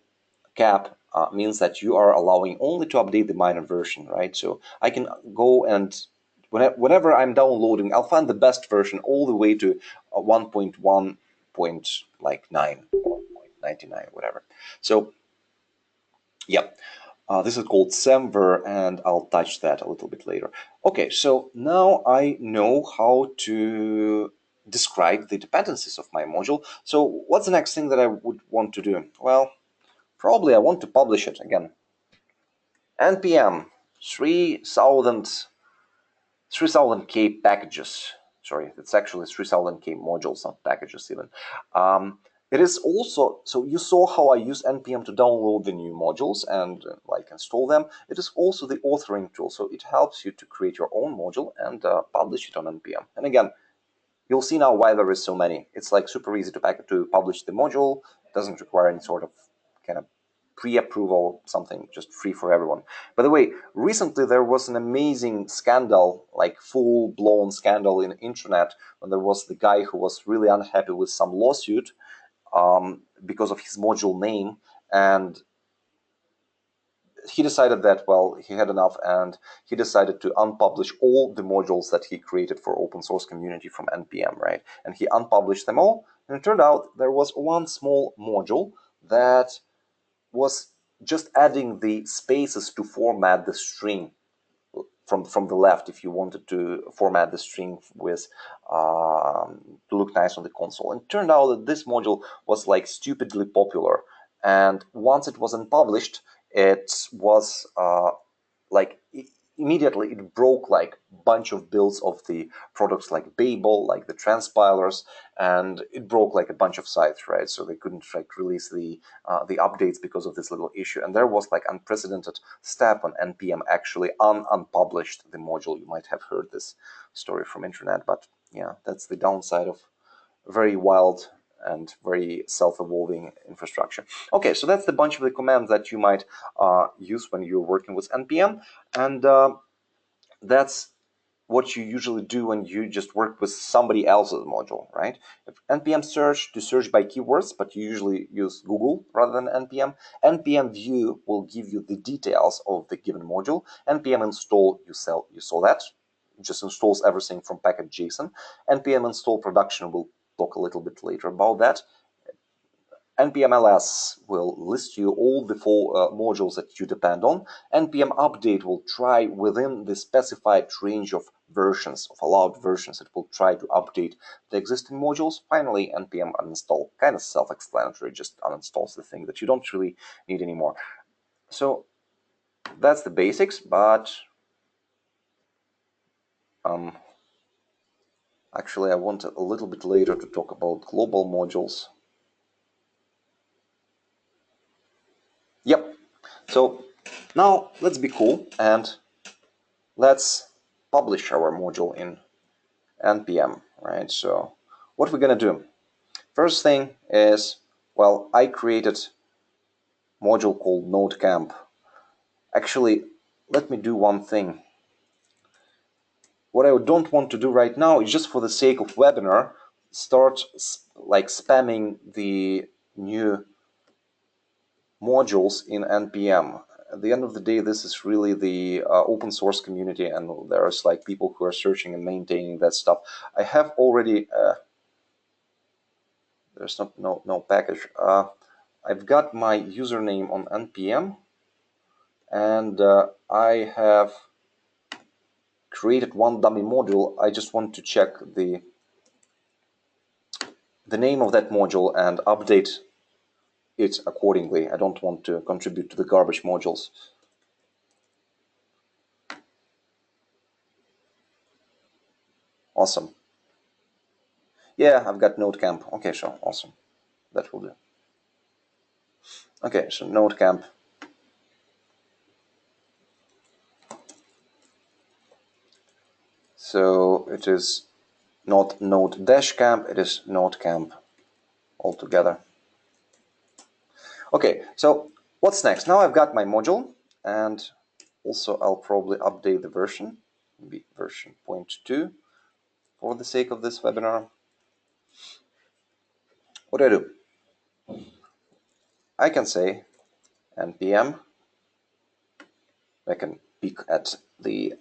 cap means that you are allowing only to update the minor version, right? So I can go and whenever I'm downloading, I'll find the best version all the way to 1.1.9 or 0.99, whatever. So yeah, this is called semver, and I'll touch that a little bit later. Okay, so now I know how to describe the dependencies of my module. So what's the next thing that I would want to do? Well, probably I want to publish it again. npm 3000k packages. Sorry, it's actually 3000k modules, not packages even. It is also, so you saw how I use npm to download the new modules and like install them. It is also the authoring tool, so it helps you to create your own module and publish it on npm. And again, you'll see now why there is so many. It's like super easy to publish the module. It doesn't require any sort of kind of pre-approval, something just free for everyone. By the way, recently there was an amazing scandal, like full-blown scandal in internet, when there was the guy who was really unhappy with some lawsuit because of his module name, and he decided that, well, he had enough, and he decided to unpublish all the modules that he created for open source community from NPM, right? And he unpublished them all, and it turned out there was one small module that was just adding the spaces to format the string from the left if you wanted to format the string with to look nice on the console. And it turned out that this module was like stupidly popular, and once it was unpublished, it was like immediately it broke like a bunch of builds of the products like Babel, like the transpilers, and it broke like a bunch of sites, right? So they couldn't like release the updates because of this little issue. And there was like unprecedented step on NPM actually unpublished the module. You might have heard this story from internet, but yeah, that's the downside of very wild and very self-evolving infrastructure. Okay, so that's the bunch of the commands that you might use when you're working with NPM, and that's what you usually do when you just work with somebody else's module, right? If NPM search to search by keywords, but you usually use Google rather than NPM. NPM view will give you the details of the given module. NPM install, you saw that, it just installs everything from package.json. NPM install production, will talk a little bit later about that. npm-ls will list you all the four modules that you depend on. npm update will try within the specified range of versions, of allowed versions, it will try to update the existing modules. Finally, npm uninstall, kind of self-explanatory, just uninstalls the thing that you don't really need anymore. So that's the basics, but actually I want a little bit later to talk about global modules. Yep. So now let's be cool and let's publish our module in npm, right? So what we're gonna do, first thing is, well, I created a module called Node.js. Actually, let me do one thing. What I don't want to do right now is, just for the sake of webinar, start like spamming the new modules in npm. At the end of the day, this is really the open source community, and there's like people who are searching and maintaining that stuff. I have already there's no package. I've got my username on npm, and I have created one dummy module. I just want to check the name of that module and update it accordingly. I don't want to contribute to the garbage modules. Awesome. Yeah, I've got Node.js. Okay, sure, awesome. That will do. Okay, so Node.js. So it is not Node-camp, it is Node.js altogether. Okay, so what's next? Now I've got my module, and also I'll probably update the version, maybe version 0.2 for the sake of this webinar. What do I do? I can say npm, I can peek at the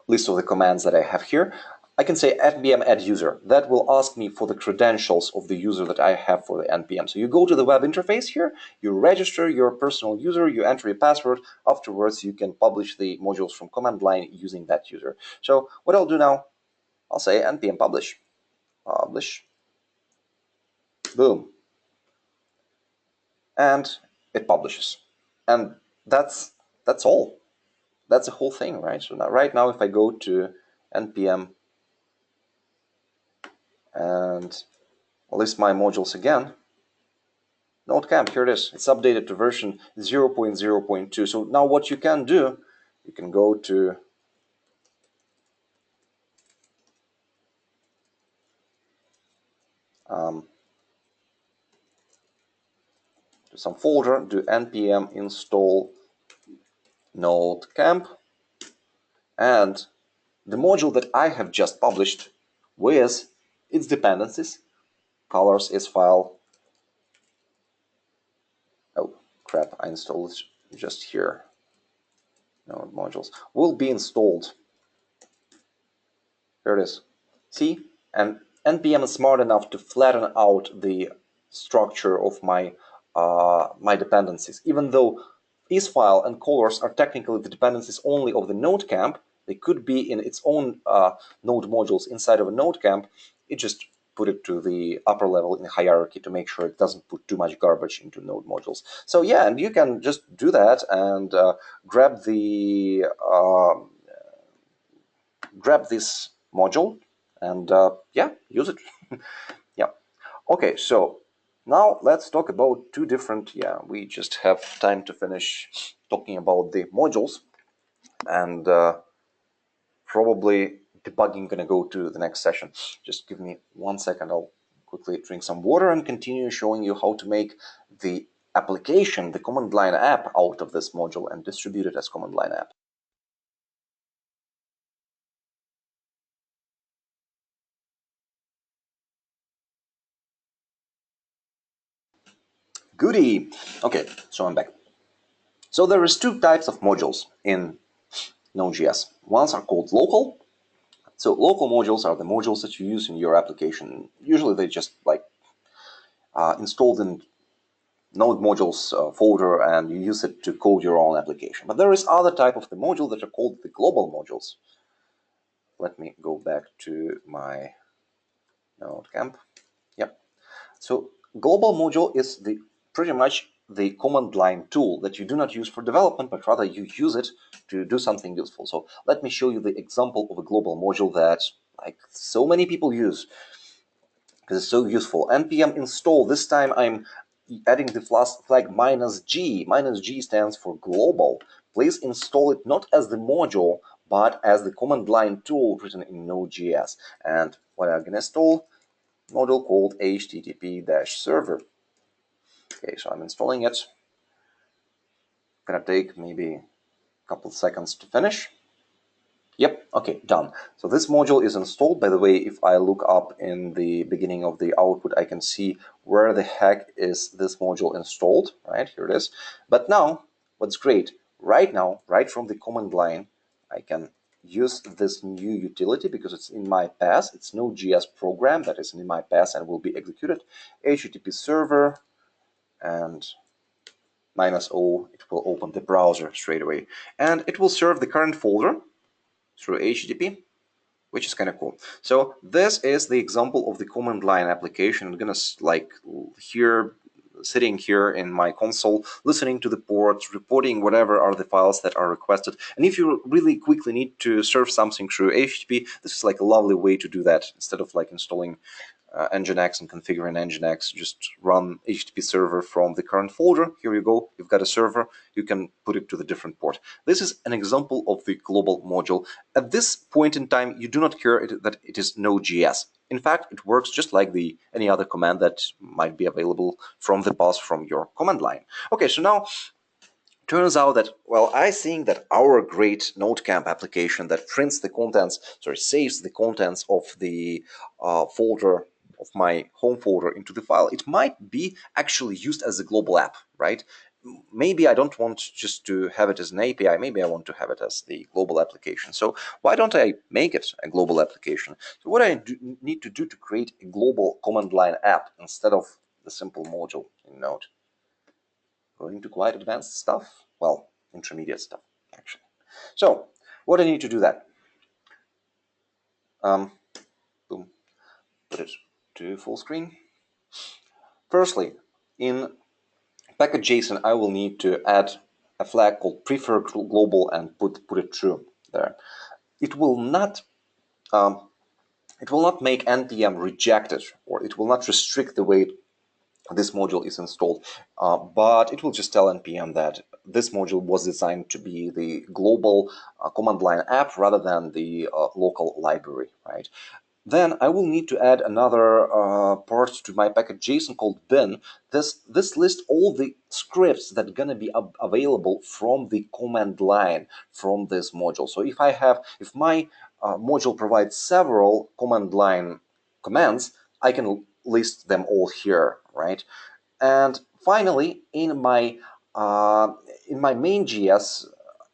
list of the commands that I have here. I can say npm add user. That will ask me for the credentials of the user that I have for the npm. So you go to the web interface here, you register your personal user, you enter your password. Afterwards, you can publish the modules from command line using that user. So what I'll do now, I'll say npm publish. Publish. Boom. And it publishes. And that's all. That's the whole thing, right? So now, right now, if I go to npm and list my modules again, Node.js, here it is. It's updated to version 0.0.2. So now what you can do, you can go to to some folder, do npm install Node.camp, and the module that I have just published with its dependencies, colors is file. Oh crap, I installed it just here. Node modules will be installed. Here it is. See, and npm is smart enough to flatten out the structure of my my dependencies. Even though isFile and colors are technically the dependencies only of the node camp, they could be in its own node modules inside of a node camp. It just put it to the upper level in the hierarchy to make sure it doesn't put too much garbage into node modules. So yeah, and you can just do that and grab the grab this module and yeah, use it. Yeah. Okay, so now let's talk about two different, yeah, we just have time to finish talking about the modules, and probably debugging gonna go to the next session. Just give me 1 second, I'll quickly drink some water and continue showing you how to make the application, the command line app out of this module and distribute it as command line app. Goody. Okay, so I'm back. So there is two types of modules in Node.js. Ones are called local. So local modules are the modules that you use in your application. Usually they just like installed in Node modules folder, and you use it to code your own application. But there is other type of the module that are called the global modules. Let me go back to my Node camp. Yep. So global module is the pretty much the command line tool that you do not use for development, but rather you use it to do something useful. So let me show you the example of a global module that like so many people use because it's so useful. npm install. This time I'm adding the flag -g. -g stands for global. Please install it not as the module, but as the command line tool written in Node.js. And what I'm going to install, module called http-server. Okay, so I'm installing it. Gonna take maybe a couple seconds to finish. Yep, okay, done. So this module is installed. By the way, if I look up in the beginning of the output, I can see where the heck is this module installed, right? Here it is. But now, what's great, right now, right from the command line, I can use this new utility because it's in my path. It's Node.js program that is in my path and will be executed. HTTP server and -o, it will open the browser straight away. And it will serve the current folder through HTTP, which is kind of cool. So this is the example of the command line application. I'm gonna like here, sitting here in my console, listening to the ports, reporting whatever are the files that are requested. And if you really quickly need to serve something through HTTP, this is like a lovely way to do that. Instead of like installing Nginx and configuring Nginx, just run HTTP server from the current folder. Here you go, you've got a server, you can put it to the different port. This is an example of the global module. At this point in time, you do not care that it is Node.js. In fact, it works just like any other command that might be available from the path from your command line. Okay, so now turns out that, well, I think that our great NodeCamp application that prints the contents, saves the contents of the folder, of my home folder into the file, it might be actually used as a global app, right? Maybe I don't want just to have it as an API, maybe I want to have it as the global application. So why don't I make it a global application? So what I need to do to create a global command line app instead of the simple module in Node? Going to quite advanced stuff, well, intermediate stuff, actually. So, what do I need to do that? Boom, put it to full screen. Firstly, in package.json, I will need to add a flag called prefer global and put it true there. It will not make npm reject it, or it will not restrict the way this module is installed, but it will just tell npm that this module was designed to be the global command line app rather than the local library, right? Then I will need to add another part to my package JSON called bin. This lists all the scripts that are gonna be available from the command line from this module. So if my module provides several command line commands, I can list them all here, right? And finally, in my main.js,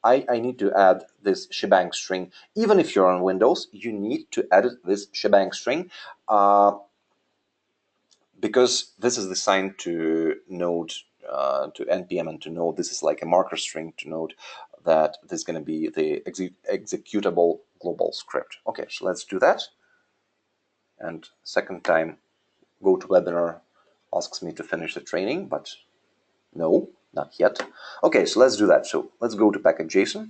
I need to add this shebang string. Even if you're on Windows, you need to add this shebang string because this is assigned to Node, to npm and to Node. This is like a marker string to Node that this is going to be the executable global script. Okay, so let's do that. And second time, GoToWebinar asks me to finish the training, but no, not yet. Okay, so let's do that. So let's go to package.json.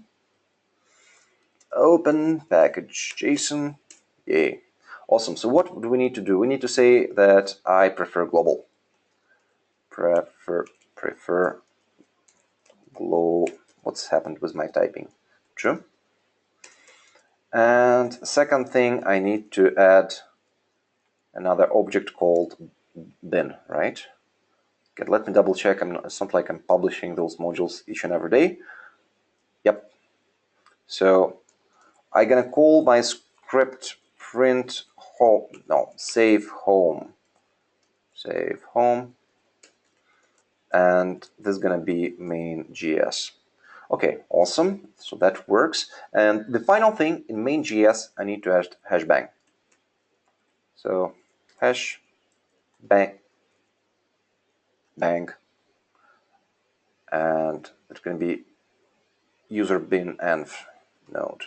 Open package.json. Yay. Awesome. So what do we need to do? We need to say that I prefer global. Prefer global. What's happened with my typing? True. And second thing, I need to add another object called bin, right? Okay, let me double check. It's not like I'm publishing those modules each and every day. Yep. So I'm gonna call my script print home. No, save home. Save home. And this is gonna be main.js. Okay, awesome. So that works. And the final thing in main.js, I need to add hashbang. So hash bang, and it's going to be user bin env node.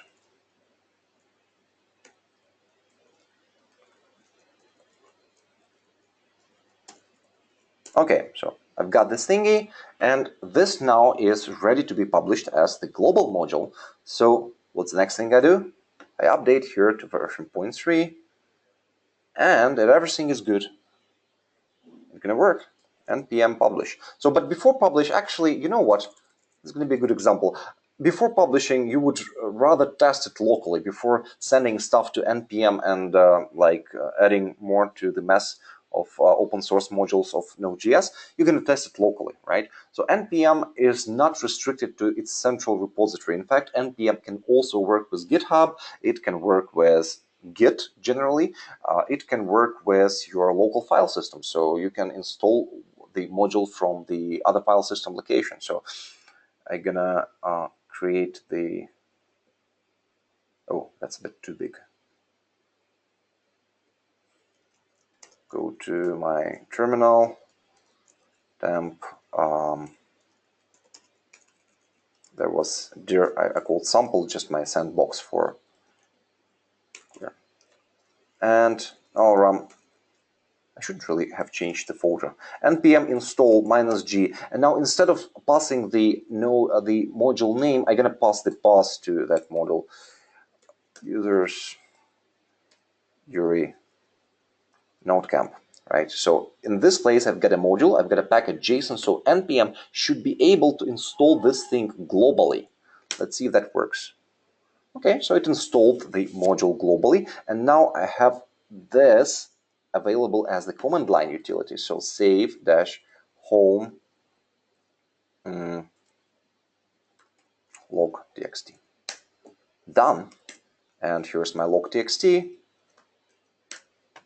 Okay, so I've got this thingy, and this now is ready to be published as the global module. So what's the next thing I do? I update here to version 0.3, and if everything is good, it's gonna work. npm publish. So, but before publish, actually, you know what? This is going to be a good example. Before publishing, you would rather test it locally before sending stuff to npm and adding more to the mess of open source modules of Node.js. You're going to test it locally, right? So npm is not restricted to its central repository. In fact, npm can also work with GitHub. It can work with Git generally. It can work with your local file system. So you can install the module from the other file system location. So I'm gonna create the, oh, that's a bit too big. Go to my terminal, temp, there was, I called sample, just my sandbox for, yeah. And now I shouldn't really have changed the folder. npm install -g, and now instead of passing the module name, I'm gonna pass the path to that module. Users Yuri Node.camp, right? So in this place, I've got a module, I've got a package JSON, so npm should be able to install this thing globally. Let's see if that works. Okay, so it installed the module globally, and now I have this available as the command line utility. So save dash home log.txt. Done. And here's my log.txt.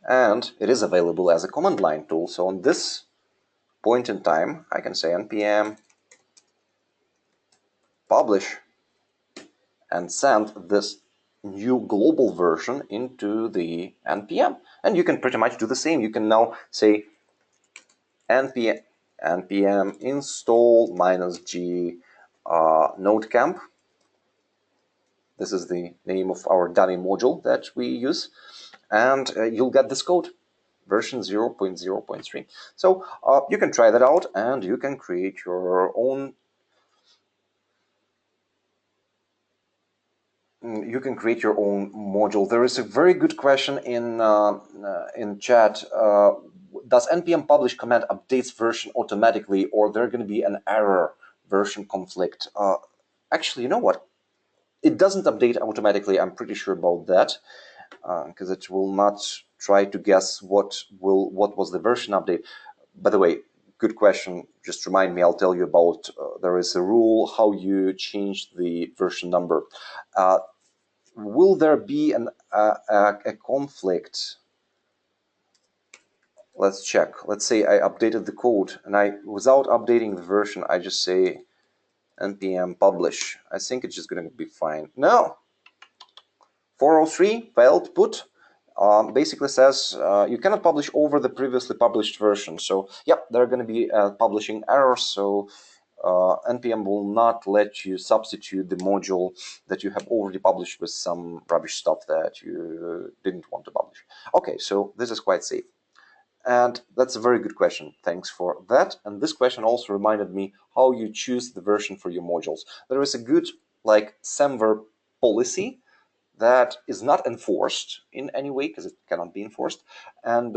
And it is available as a command line tool. So on this point in time, I can say npm publish and send this new global version into the npm. And you can pretty much do the same. You can now say npm install -g nodecamp. This is the name of our dummy module that we use. And you'll get this code, version 0.0.3. So you can try that out, and you can create your own module. There is a very good question in chat. Does npm publish command updates version automatically, or there going to be an error version conflict? Actually, you know what? It doesn't update automatically. I'm pretty sure about that. because it will not try to guess what was the version update. By the way, good question. Just remind me. I'll tell you about. There is a rule how you change the version number. Will there be a conflict? Let's check. Let's say I updated the code and without updating the version, I just say npm publish. I think it's just going to be fine. No, 403 failed put basically says you cannot publish over the previously published version. So yep, there are going to be publishing errors. So npm will not let you substitute the module that you have already published with some rubbish stuff that you didn't want to publish. Okay, so this is quite safe. And that's a very good question. Thanks for that. And this question also reminded me how you choose the version for your modules. There is a good semver policy that is not enforced in any way because it cannot be enforced. And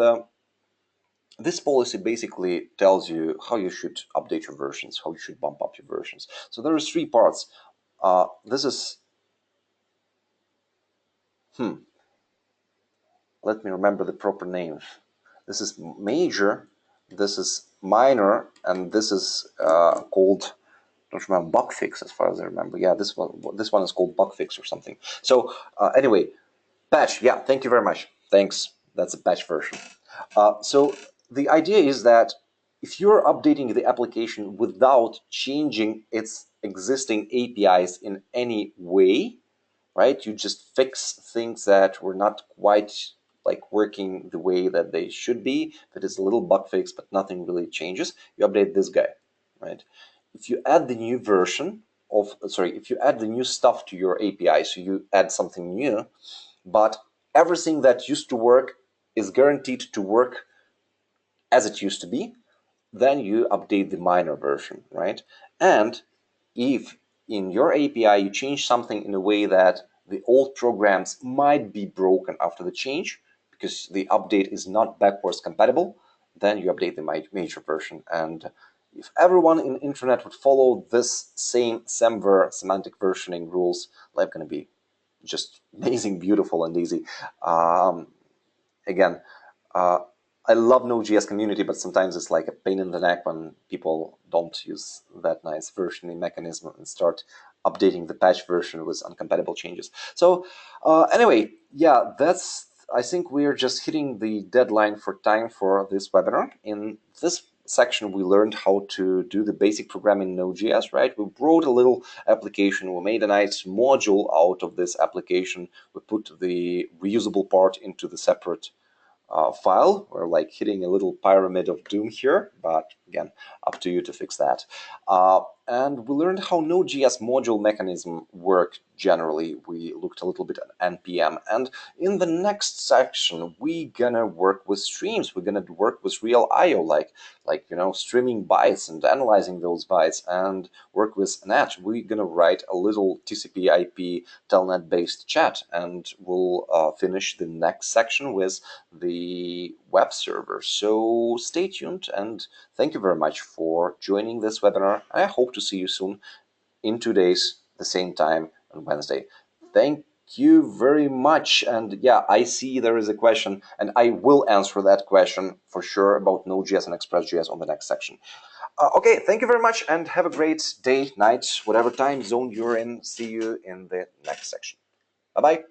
this policy basically tells you how you should update your versions, how you should bump up your versions. So there is three parts. This is, let me remember the proper names. This is major, this is minor, and this is called, I don't remember, bug fix as far as I remember. Yeah, this one is called bug fix or something. So anyway, patch. Yeah, thank you very much. Thanks. That's a patch version. So the idea is that if you're updating the application without changing its existing APIs in any way, right? You just fix things that were not quite working the way that they should be. If it is a little bug fix, but nothing really changes, you update this guy, right? If you add the new version of, if you add the new stuff to your API, so you add something new, but everything that used to work is guaranteed to work as it used to be, then you update the minor version, right? And if in your API you change something in a way that the old programs might be broken after the change because the update is not backwards compatible, then you update the major version. And if everyone in internet would follow this same semver semantic versioning rules, life gonna be just amazing, beautiful, and easy. Again, I love Node.js community, but sometimes it's like a pain in the neck when people don't use that nice versioning mechanism and start updating the patch version with uncompatible changes. So anyway, yeah, I think we're just hitting the deadline for time for this webinar. In this section, we learned how to do the basic programming in Node.js, right? We wrote a little application. We made a nice module out of this application. We put the reusable part into the separate file. We're hitting a little pyramid of doom here, but again, up to you to fix that. And we learned how Node.js module mechanism work generally. We looked a little bit at NPM. And in the next section, we're gonna work with streams. We're gonna work with real IO, streaming bytes and analyzing those bytes, and work with Net. We're gonna write a little TCP/IP telnet-based chat, and we'll finish the next section with the web server. So stay tuned, and thank you very much for joining this webinar. I hope to see you soon in 2 days, the same time on Wednesday. Thank you very much. And yeah, I see there is a question, and I will answer that question for sure about Node.js and Express.js on the next section. Okay, thank you very much, and have a great day, night, whatever time zone you're in. See you in the next section. Bye-bye.